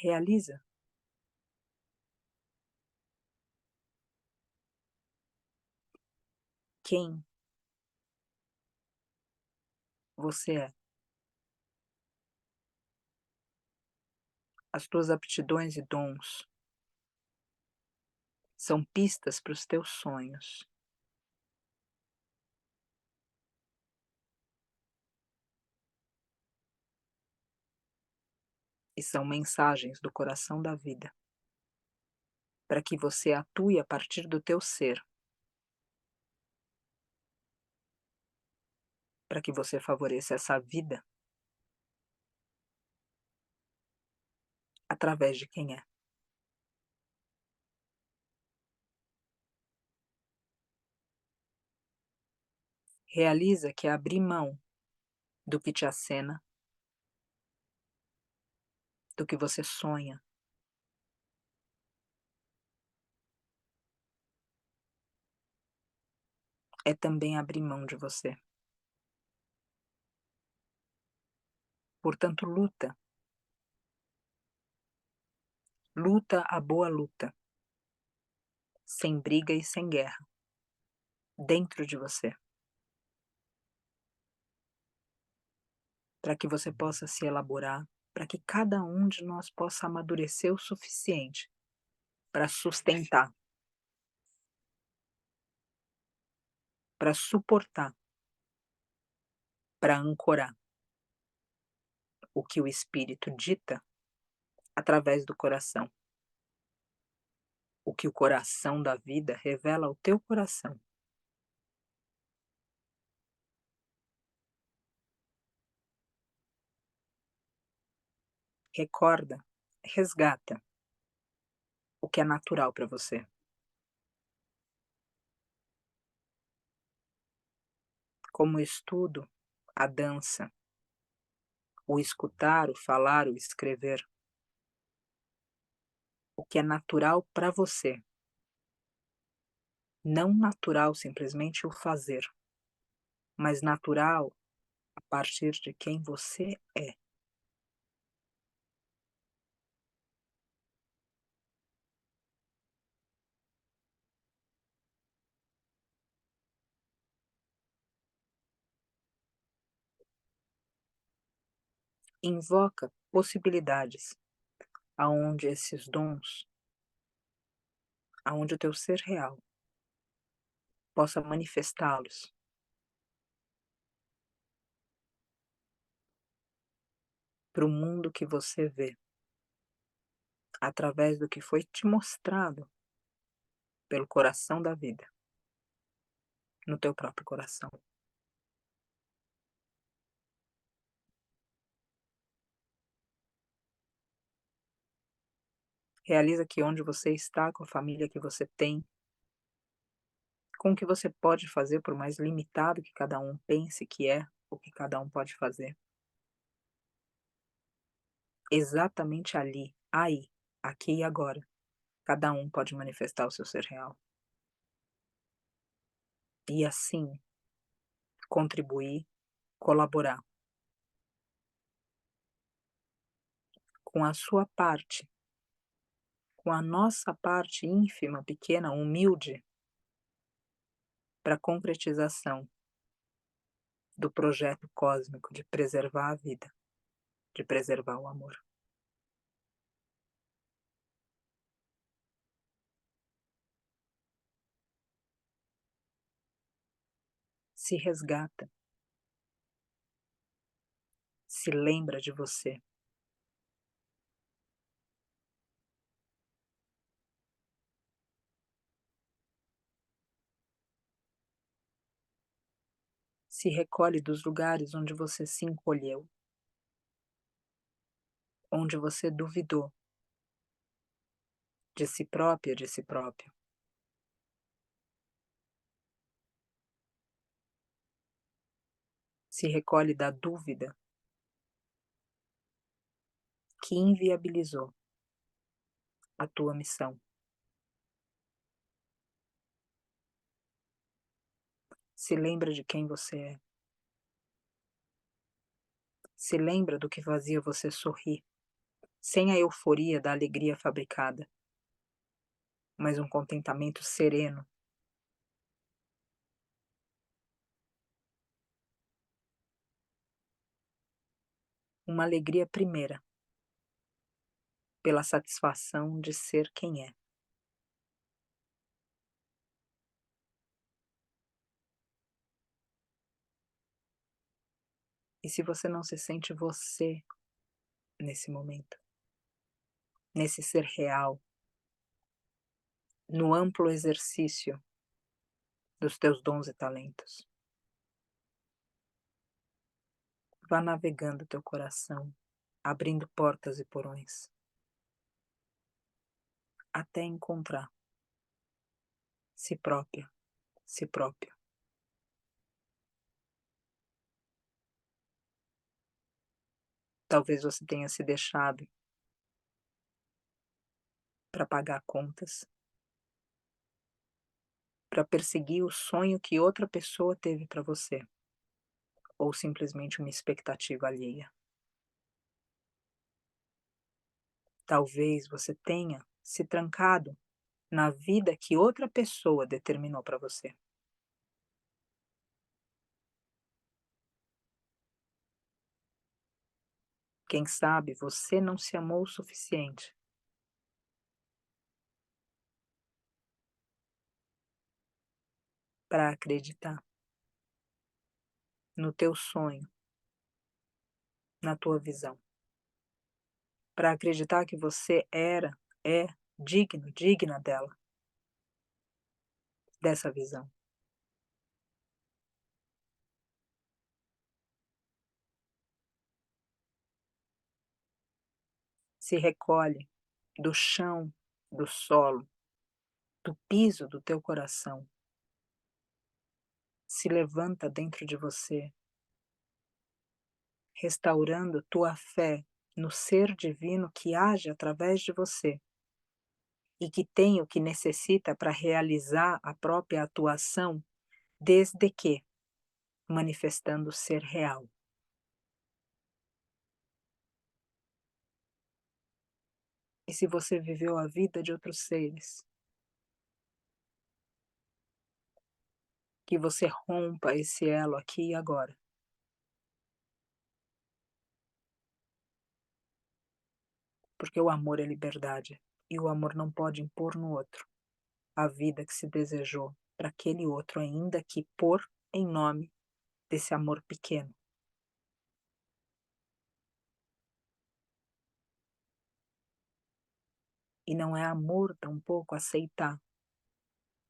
Speaker 1: Realiza quem você é, as tuas aptidões e dons são pistas para os teus sonhos. E são mensagens do coração da vida, para que você atue a partir do teu ser, para que você favoreça essa vida através de quem é. Realiza que abrir mão do que te acena, do que você sonha, é também abrir mão de você. Portanto, luta. Luta a boa luta, sem briga e sem guerra, dentro de você, para que você possa se elaborar, para que cada um de nós possa amadurecer o suficiente para sustentar, para suportar, para ancorar o que o espírito dita através do coração, o que o coração da vida revela ao teu coração. Recorda, resgata o que é natural para você. Como o estudo, a dança, o escutar, o falar, o escrever. O que é natural para você. Não natural simplesmente o fazer, mas natural a partir de quem você é. Invoca possibilidades aonde esses dons, aonde o teu ser real possa manifestá-los para o mundo que você vê, através do que foi te mostrado pelo coração da vida, no teu próprio coração. Realiza que onde você está, com a família que você tem, com o que você pode fazer, por mais limitado que cada um pense que é, o que cada um pode fazer. Exatamente ali, aí, aqui e agora, cada um pode manifestar o seu ser real. E assim, contribuir, colaborar com a sua parte, com a nossa parte ínfima, pequena, humilde, para a concretização do projeto cósmico de preservar a vida, de preservar o amor. Se resgata, se lembra de você, se recolhe dos lugares onde você se encolheu, onde você duvidou de si própria, de si próprio. Se recolhe da dúvida que inviabilizou a tua missão. Se lembra de quem você é. Se lembra do que fazia você sorrir, sem a euforia da alegria fabricada, mas um contentamento sereno, uma alegria primeira, pela satisfação de ser quem é. E se você não se sente você nesse momento, nesse ser real, no amplo exercício dos teus dons e talentos, vá navegando teu coração, abrindo portas e porões, até encontrar si própria, si próprio. Talvez você tenha se deixado para pagar contas, para perseguir o sonho que outra pessoa teve para você, ou simplesmente uma expectativa alheia. Talvez você tenha se trancado na vida que outra pessoa determinou para você. Quem sabe você não se amou o suficiente para acreditar no teu sonho, na tua visão, para acreditar que você era, é digno, digna dela, dessa visão. Se recolhe do chão, do solo, do piso do teu coração. Se levanta dentro de você, restaurando tua fé no ser divino que age através de você e que tem o que necessita para realizar a própria atuação, desde que manifestando o ser real. E se você viveu a vida de outros seres, que você rompa esse elo aqui e agora, porque o amor é liberdade e o amor não pode impor no outro a vida que se desejou para aquele outro, ainda que por em nome desse amor pequeno. E não é amor tampouco aceitar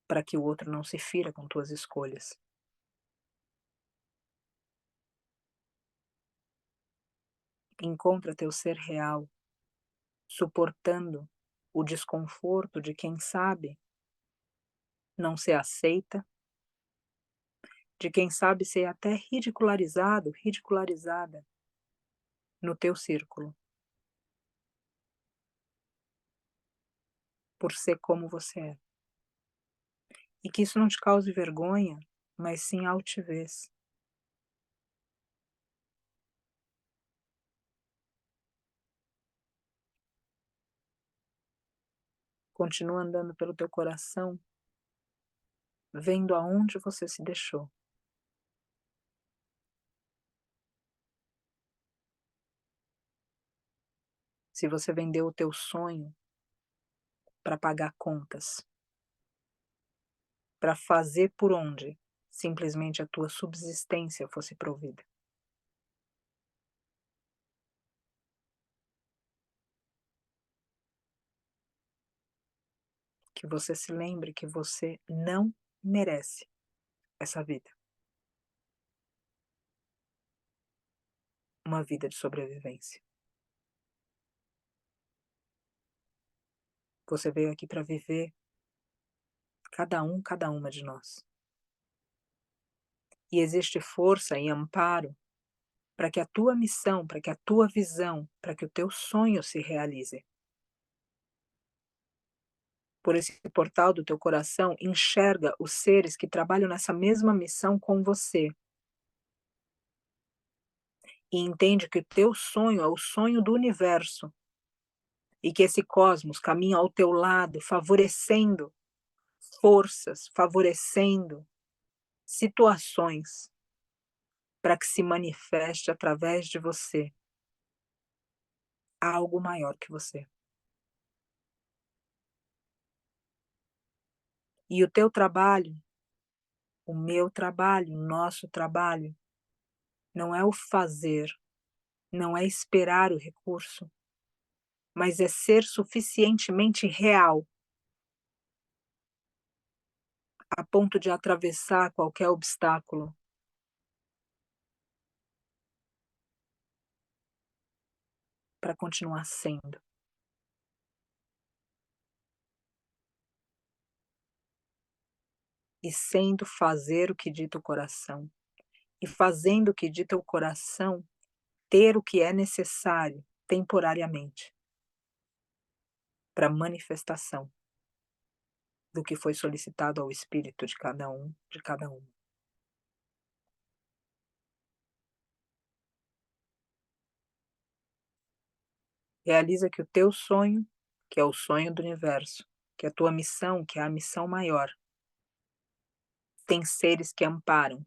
Speaker 1: para que o outro não se fira com tuas escolhas. Encontra teu ser real, suportando o desconforto de quem sabe não ser aceita, de quem sabe ser até ridicularizado, ridicularizada no teu círculo, por ser como você é. E que isso não te cause vergonha, mas sim altivez. Continua andando pelo teu coração, vendo aonde você se deixou. Se você vendeu o teu sonho para pagar contas, para fazer por onde simplesmente a tua subsistência fosse provida. Que você se lembre que você não merece essa vida, uma vida de sobrevivência. Você veio aqui para viver cada uma de nós. E existe força e amparo para que a tua missão, para que a tua visão, para que o teu sonho se realize. Por esse portal do teu coração, enxerga os seres que trabalham nessa mesma missão com você. E entende que o teu sonho é o sonho do universo. E que esse cosmos caminha ao teu lado, favorecendo forças, favorecendo situações para que se manifeste através de você algo maior que você. E o teu trabalho, o meu trabalho, o nosso trabalho, não é o fazer, não é esperar o recurso, mas é ser suficientemente real a ponto de atravessar qualquer obstáculo para continuar sendo. E sendo fazer o que dita o coração. E fazendo o que dita o coração, ter o que é necessário temporariamente para manifestação do que foi solicitado ao espírito de cada um, de cada uma. Realiza que o teu sonho, que é o sonho do universo, que é a tua missão, que é a missão maior, tem seres que amparam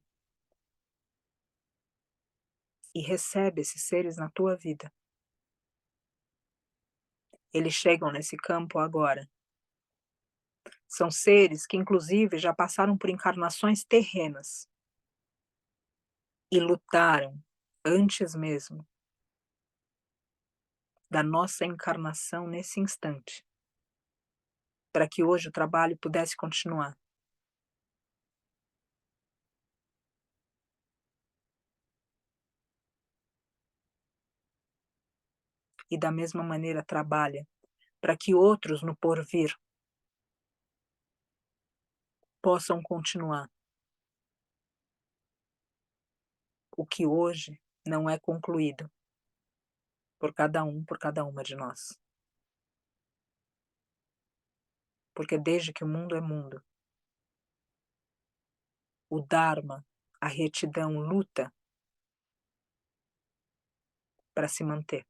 Speaker 1: e recebe esses seres na tua vida. Eles chegam nesse campo agora. São seres que, inclusive, já passaram por encarnações terrenas e lutaram antes mesmo da nossa encarnação nesse instante, para que hoje o trabalho pudesse continuar. E da mesma maneira trabalha para que outros no porvir possam continuar o que hoje não é concluído por cada uma de nós. Porque desde que o mundo é mundo, o Dharma, a retidão luta para se manter.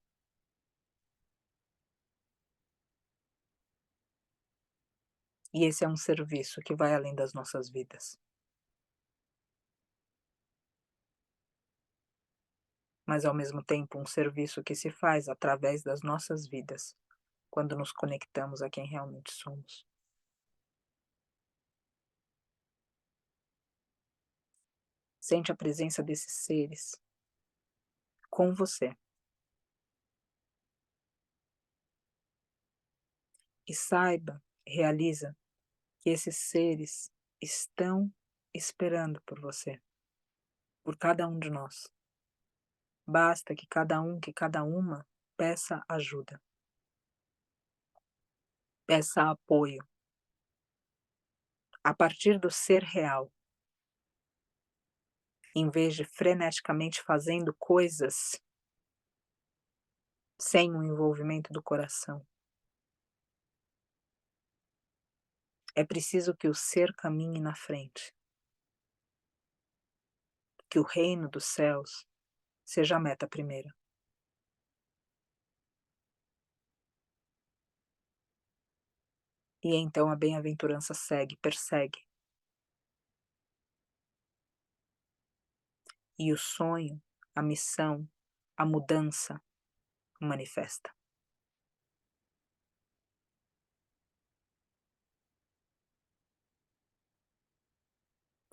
Speaker 1: E esse é um serviço que vai além das nossas vidas. Mas ao mesmo tempo um serviço que se faz através das nossas vidas, quando nos conectamos a quem realmente somos. Sente a presença desses seres com você. E saiba, realiza, que esses seres estão esperando por você, por cada um de nós. Basta que cada um, que cada uma peça ajuda, peça apoio, a partir do ser real, em vez de freneticamente fazendo coisas sem o envolvimento do coração. É preciso que o ser caminhe na frente, que o reino dos céus seja a meta primeira. E então a bem-aventurança segue, persegue. E o sonho, a missão, a mudança manifesta.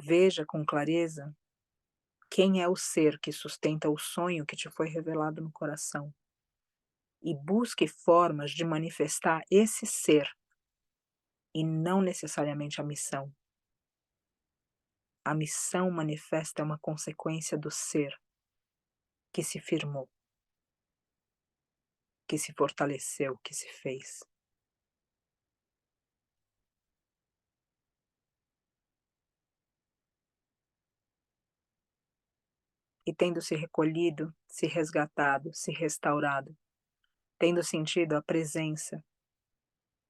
Speaker 1: Veja com clareza quem é o ser que sustenta o sonho que te foi revelado no coração. E busque formas de manifestar esse ser, e não necessariamente a missão. A missão manifesta uma consequência do ser que se firmou, que se fortaleceu, que se fez. E tendo se recolhido, se resgatado, se restaurado, tendo sentido a presença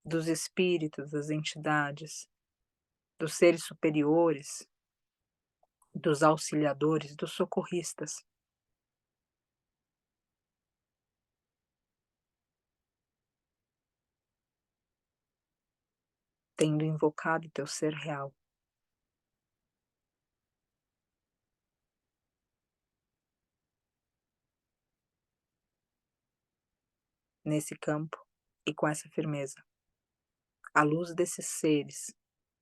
Speaker 1: dos espíritos, das entidades, dos seres superiores, dos auxiliadores, dos socorristas, tendo invocado teu ser real, nesse campo e com essa firmeza, à luz desses seres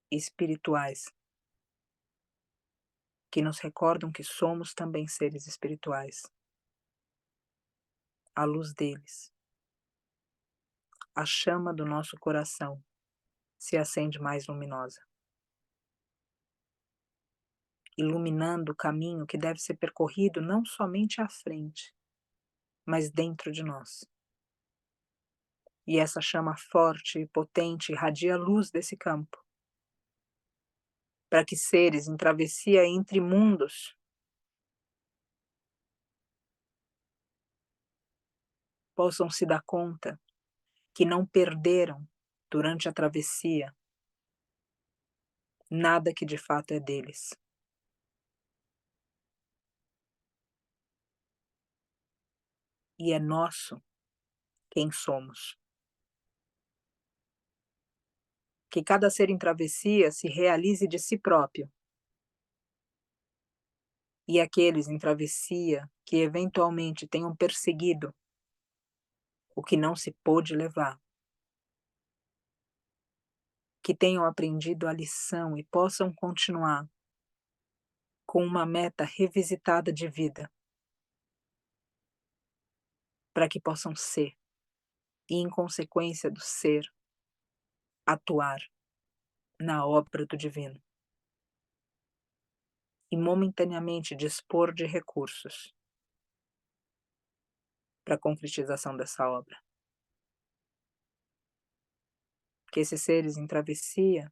Speaker 1: espirituais que nos recordam que somos também seres espirituais, à luz deles, a chama do nosso coração se acende mais luminosa, iluminando o caminho que deve ser percorrido não somente à frente, mas dentro de nós. E essa chama forte e potente irradia a luz desse campo, para que seres em travessia entre mundos possam se dar conta que não perderam, durante a travessia, nada que de fato é deles. E é nosso quem somos. Que cada ser em travessia se realize de si próprio, e aqueles em travessia que eventualmente tenham perseguido o que não se pôde levar, que tenham aprendido a lição e possam continuar com uma meta revisitada de vida, para que possam ser, e em consequência do ser, atuar na obra do divino, e momentaneamente dispor de recursos para a concretização dessa obra. Que esses seres em travessia,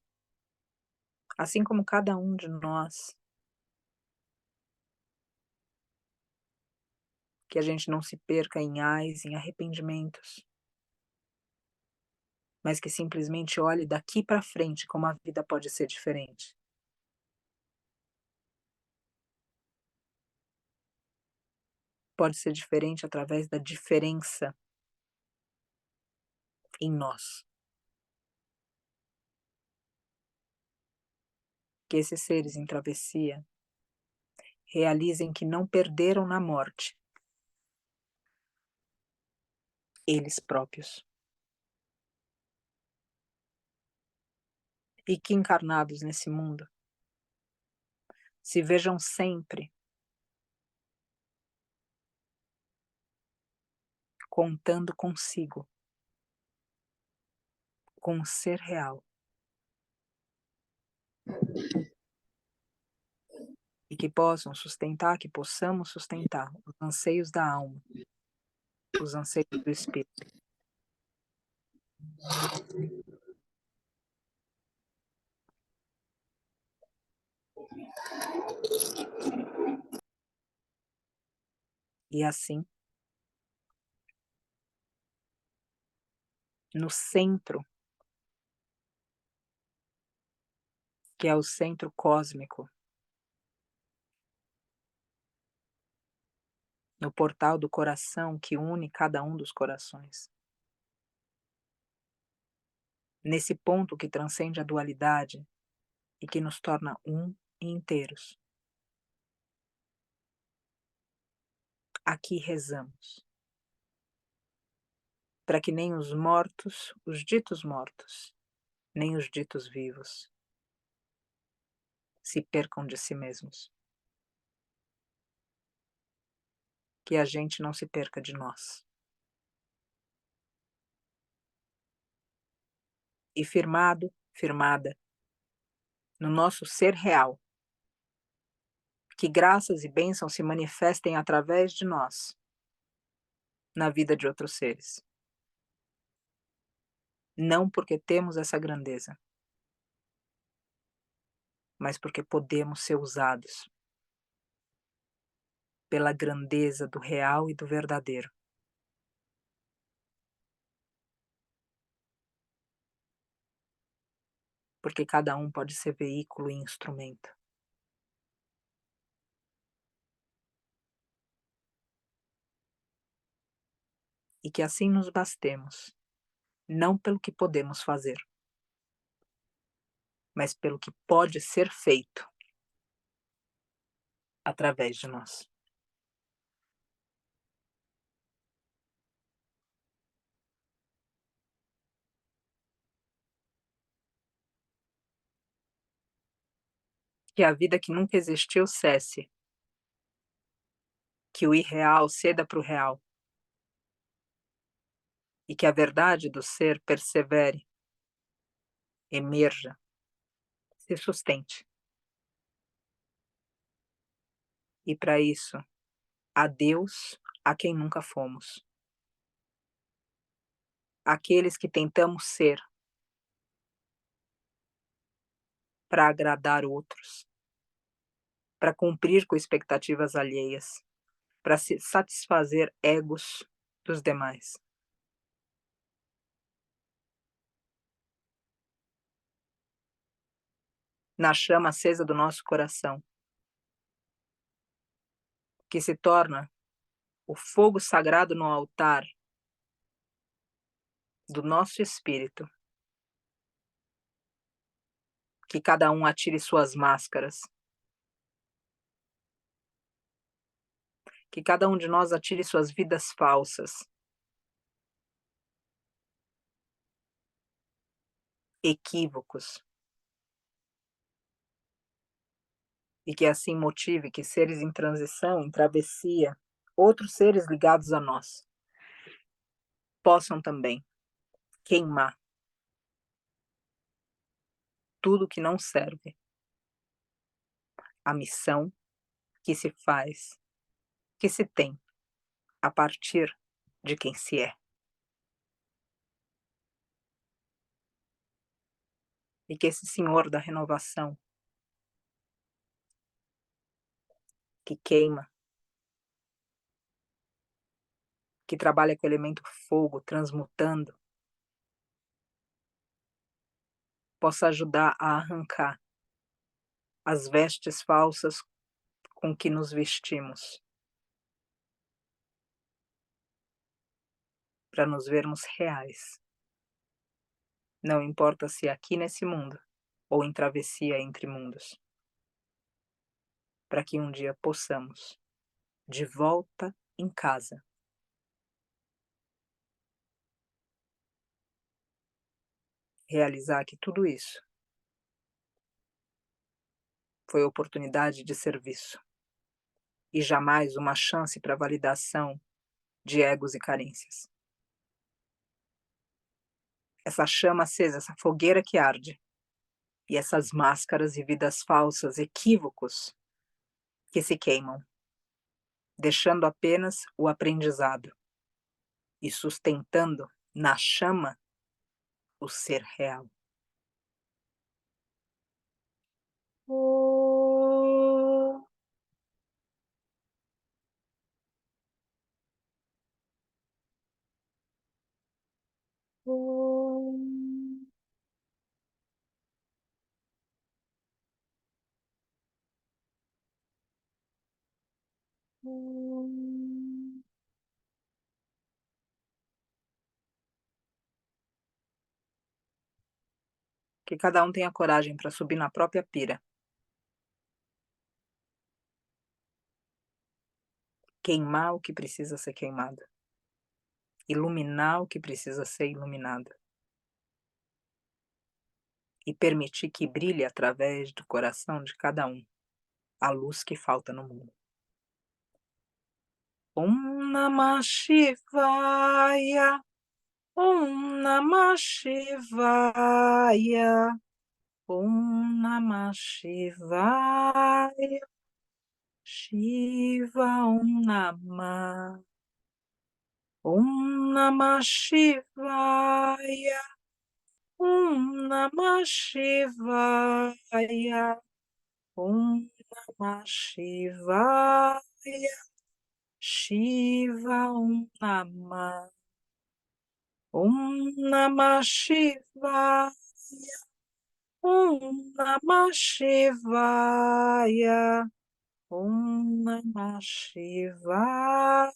Speaker 1: assim como cada um de nós, que a gente não se perca em ais, em arrependimentos, mas que simplesmente olhe daqui para frente como a vida pode ser diferente. Pode ser diferente através da diferença em nós. Que esses seres em travessia realizem que não perderam na morte eles próprios. E que encarnados nesse mundo se vejam sempre contando consigo, com o ser real, e que possamos sustentar os anseios da alma, os anseios do espírito. E assim, no centro, que é o centro cósmico, no portal do coração que une cada um dos corações, nesse ponto que transcende a dualidade e que nos torna um e inteiros. Aqui rezamos, para que nem os mortos, os ditos mortos, nem os ditos vivos, se percam de si mesmos. Que a gente não se perca de nós. E firmado, firmada, no nosso ser real, que graças e bênçãos se manifestem através de nós, na vida de outros seres. Não porque temos essa grandeza, mas porque podemos ser usados pela grandeza do real e do verdadeiro. Porque cada um pode ser veículo e instrumento. E que assim nos bastemos, não pelo que podemos fazer, mas pelo que pode ser feito através de nós. Que a vida que nunca existiu cesse, que o irreal ceda para o real, e que a verdade do ser persevere, emerja, se sustente. E para isso, adeus a quem nunca fomos. Aqueles que tentamos ser para agradar outros, para cumprir com expectativas alheias, para se satisfazer egos dos demais. Na chama acesa do nosso coração, que se torna o fogo sagrado no altar do nosso espírito, que cada um atire suas máscaras, que cada um de nós atire suas vidas falsas, equívocos, e que assim motive que seres em transição, em travessia, outros seres ligados a nós, possam também queimar tudo que não serve, a missão que se faz, que se tem a partir de quem se é. E que esse Senhor da renovação, que queima, que trabalha com o elemento fogo, transmutando, possa ajudar a arrancar as vestes falsas com que nos vestimos, para nos vermos reais. Não importa se é aqui nesse mundo ou em travessia entre mundos, para que um dia possamos, de volta em casa, realizar que tudo isso foi oportunidade de serviço e jamais uma chance para validação de egos e carências. essa chama acesa, essa fogueira que arde, e essas máscaras e vidas falsas, equívocos que se queimam, deixando apenas o aprendizado e sustentando na chama o ser real. Oh, oh, oh. Que cada um tenha coragem para subir na própria pira, queimar o que precisa ser queimado, iluminar o que precisa ser iluminado e permitir que brilhe através do coração de cada um a luz que falta no mundo. Om Namah Shivaya, Om Namah Shivaya, Om Namah Shivaya, Shiva Om Namah, Om Namah Shivaya, Om Namah Shivaya, Om Namah Shivaya, Shiva Om Namah, Om Namah Shivaya, Om Namah Shivaya, Om Namah Shivaya,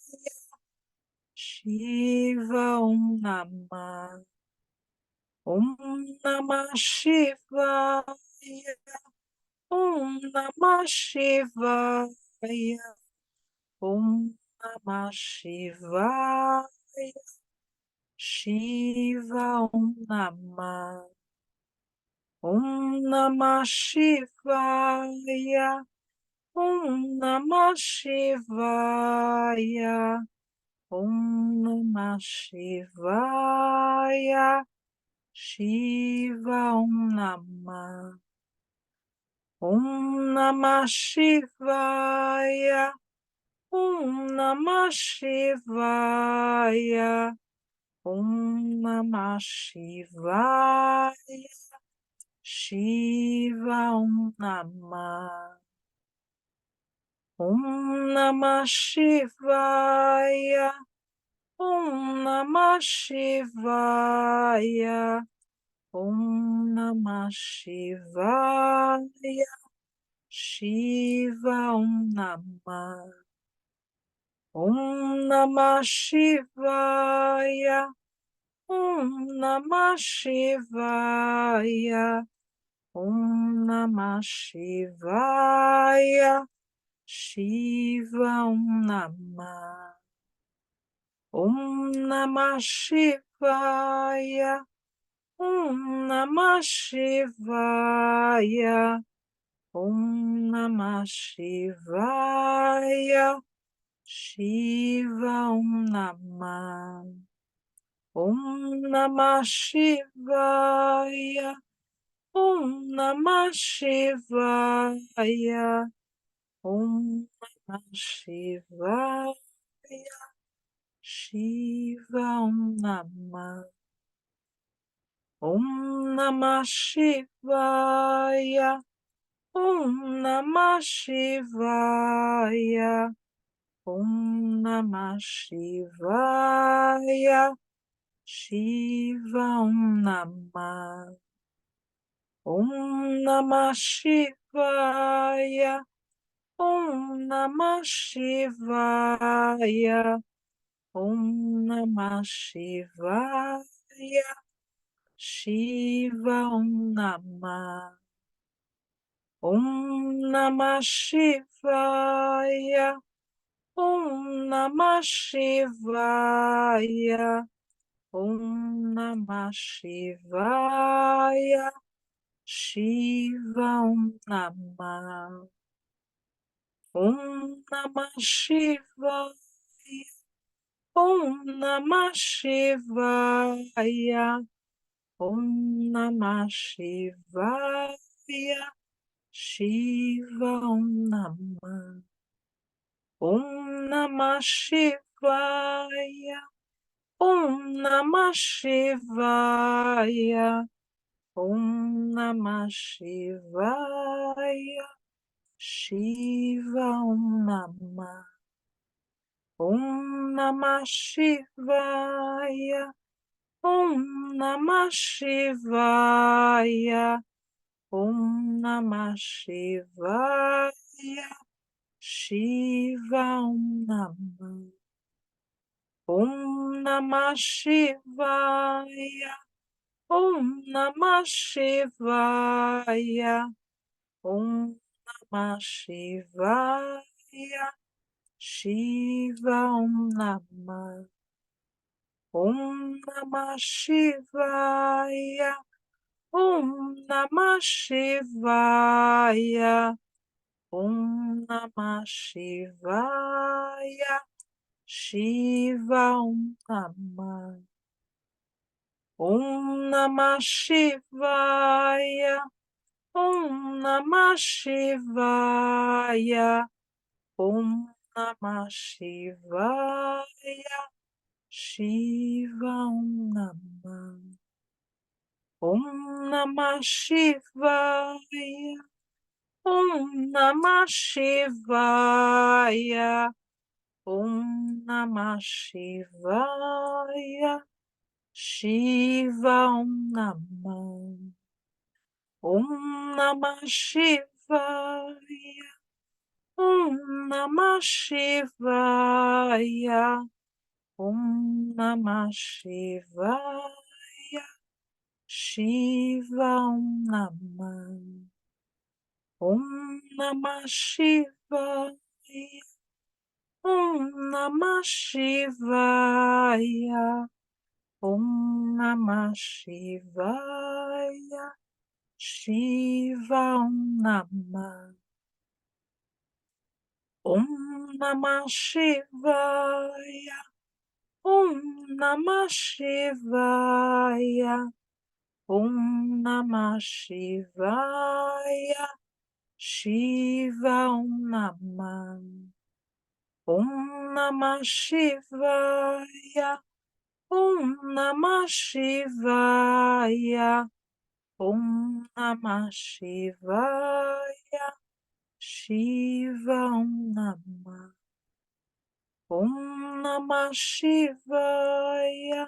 Speaker 1: Shiva Om Namah, Om Namah Shivaya, Om Namah Shivaya, Om Namah Shivaya, Shiva Om Namah, Om Namah Shivaya, Om Namah Shivaya, Om Namah Shivaya, Shiva Om Namah, Om Namah Shivaya, Om Namah Shivaya, Om Namah Shivaya, Shiva Om Namah, Om Namah Shivaya, Om Namah Shivaya, Om Namah Shivaya, Shiva Om Namah, Om Namah Shivaya, Om Namah Shivaya, Om Namah Shivaya, Shiva Om Namah, Om Namah Shivaya, Om Namah Shivaya, Om Namah Shivaya, Shiva Om Namah, Om Namah Shivaya, Om Namah Shivaya, Om Namah Shivaya, Shiva Om Namah, Om Namah Shivaya, Om Namah Shivaya, Om Namah Shivaya, Shiva Om Namah, Om Namah Shivaya, Om Namah Shivaya, Om Namah Shivaya, Shiva Om Namah, Om Namah Shivaya, Om Namah Shivaya, Om Namah Shivaya, Shiva Om Namah, Om Namah Shivaya, Om Namah Shivaya, Om Namah Shivaya, Shiva Om Namah. Om Namah Shivaya, Om Namah Shivaya, Om Namah Shivaya, Shiva Om Namah. Om Namah Shivaya, Om Namah Shivaya, Om Namah Shivaya, Shiva Om Namah. Om Namah Shivaya, Om Namah Shivaya, Om Namah Shivaya, Shiva Om Namah. Om Namah Shivaya, Om Namah Shivaya, Om Namah Shivaya, Shiva Om Namah. Om Namah Shivaya, Om Namah Shivaya, Om Namah Shivaya, Shiva Om Namah. Om Namah Shivaya, Om Namah Shivaya, Om Namah Shivaya, Shiva Om Namah. Om Namah Shivaya, Om Namah Shivaya, Om Namah Shivaya, Shiva Om Namah. Om Namah Shivaya, Om Namah Shivaya, Om Namah Shivaya, Shiva Om Namah. Om Namah Shivaya, Om Namah Shivaya, Om Namah Shivaya, Shiva Om Namah. Om Namah Shivaya, Om Namah Shivaya, Om Namah Shivaya, Shiva Om Namah. Om Namah Shivaya,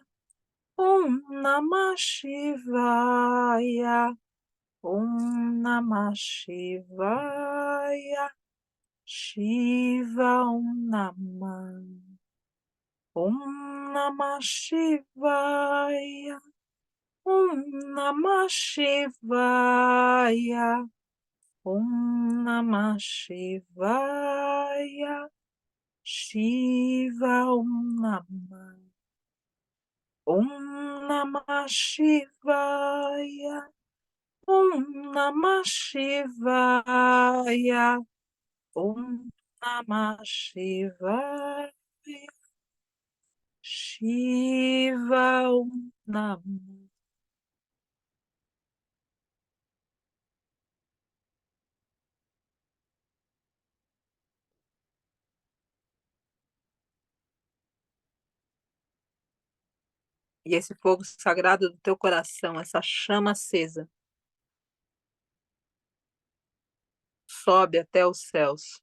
Speaker 1: Om Namah Shivaya, Om Namah Shivaya, Shiva Om Namah. Om Namah Shivaya, Om Namah Shivaya, Om Namah Shivaya, Shiva Om Namah. Om Namah Shivaya, Om Namah Shivaya, Om Namah Shivaya, Shiva Om Namah. E esse fogo sagrado do teu coração, essa chama acesa, sobe até os céus,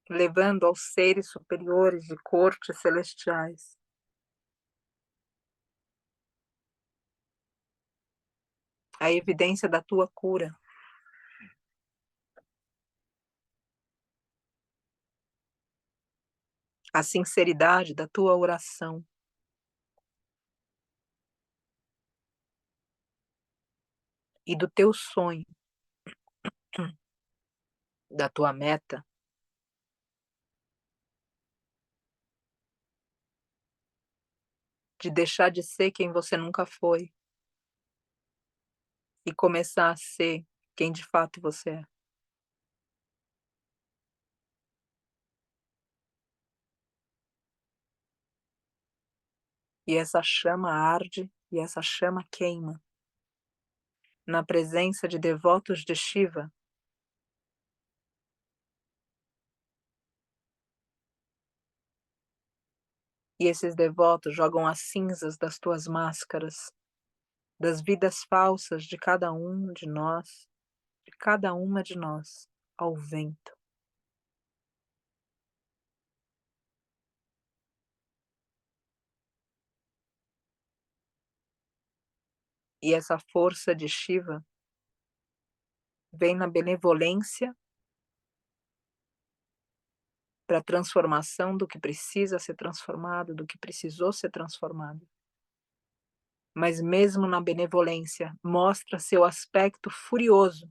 Speaker 1: levando aos seres superiores de cortes celestiais a evidência da tua cura, a sinceridade da tua oração, e do teu sonho, da tua meta, de deixar de ser quem você nunca foi e começar a ser quem de fato você é. E essa chama arde e essa chama queima, na presença de devotos de Shiva. E esses devotos jogam as cinzas das tuas máscaras, das vidas falsas de cada um de nós, de cada uma de nós, ao vento. E essa força de Shiva vem na benevolência para a transformação do que precisa ser transformado, do que precisou ser transformado. Mas mesmo na benevolência, mostra seu aspecto furioso,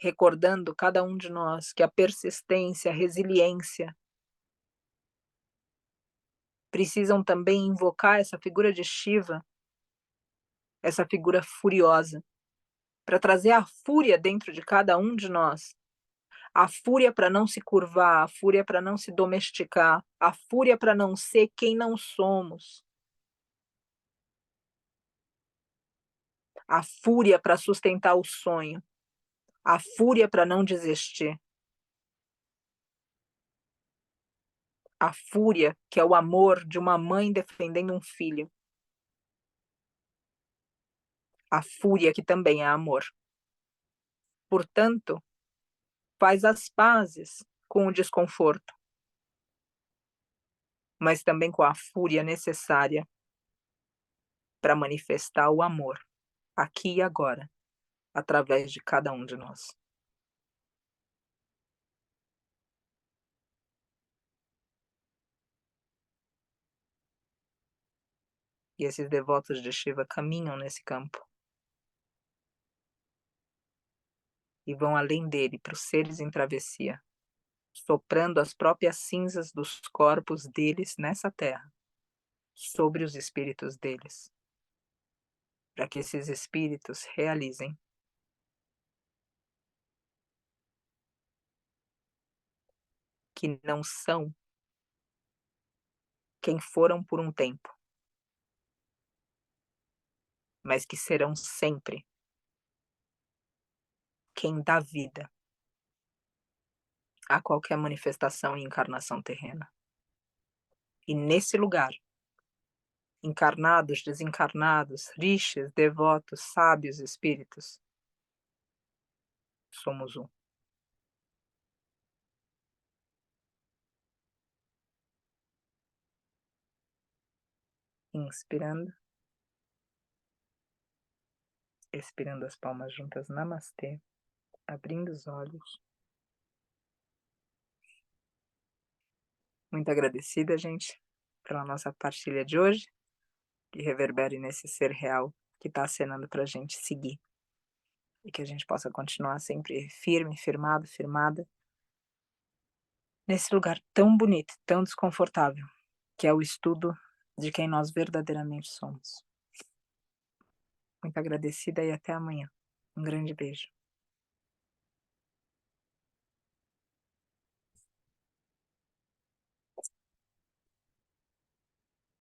Speaker 1: recordando cada um de nós que a persistência, a resiliência precisam também invocar essa figura de Shiva, essa figura furiosa, para trazer a fúria dentro de cada um de nós. A fúria para não se curvar, a fúria para não se domesticar, a fúria para não ser quem não somos, a fúria para sustentar o sonho, a fúria para não desistir, a fúria que é o amor de uma mãe defendendo um filho, a fúria que também é amor. Portanto, faz as pazes com o desconforto, mas também com a fúria necessária para manifestar o amor, aqui e agora, através de cada um de nós. E esses devotos de Shiva caminham nesse campo e vão além dele para os seres em travessia, soprando as próprias cinzas dos corpos deles nessa terra, sobre os espíritos deles, para que esses espíritos realizem que não são quem foram por um tempo, mas que serão sempre quem dá vida a qualquer manifestação e encarnação terrena. E nesse lugar, encarnados, desencarnados, rishis, devotos, sábios, espíritos, somos um. Inspirando, expirando as palmas juntas, namastê, abrindo os olhos. Muito agradecida, gente, pela nossa partilha de hoje, que reverbere nesse ser real que está acenando para a gente seguir. E que a gente possa continuar sempre firme, firmado, firmada, nesse lugar tão bonito, tão desconfortável, que é o estudo de quem nós verdadeiramente somos. Muito agradecida e até amanhã. Um grande beijo.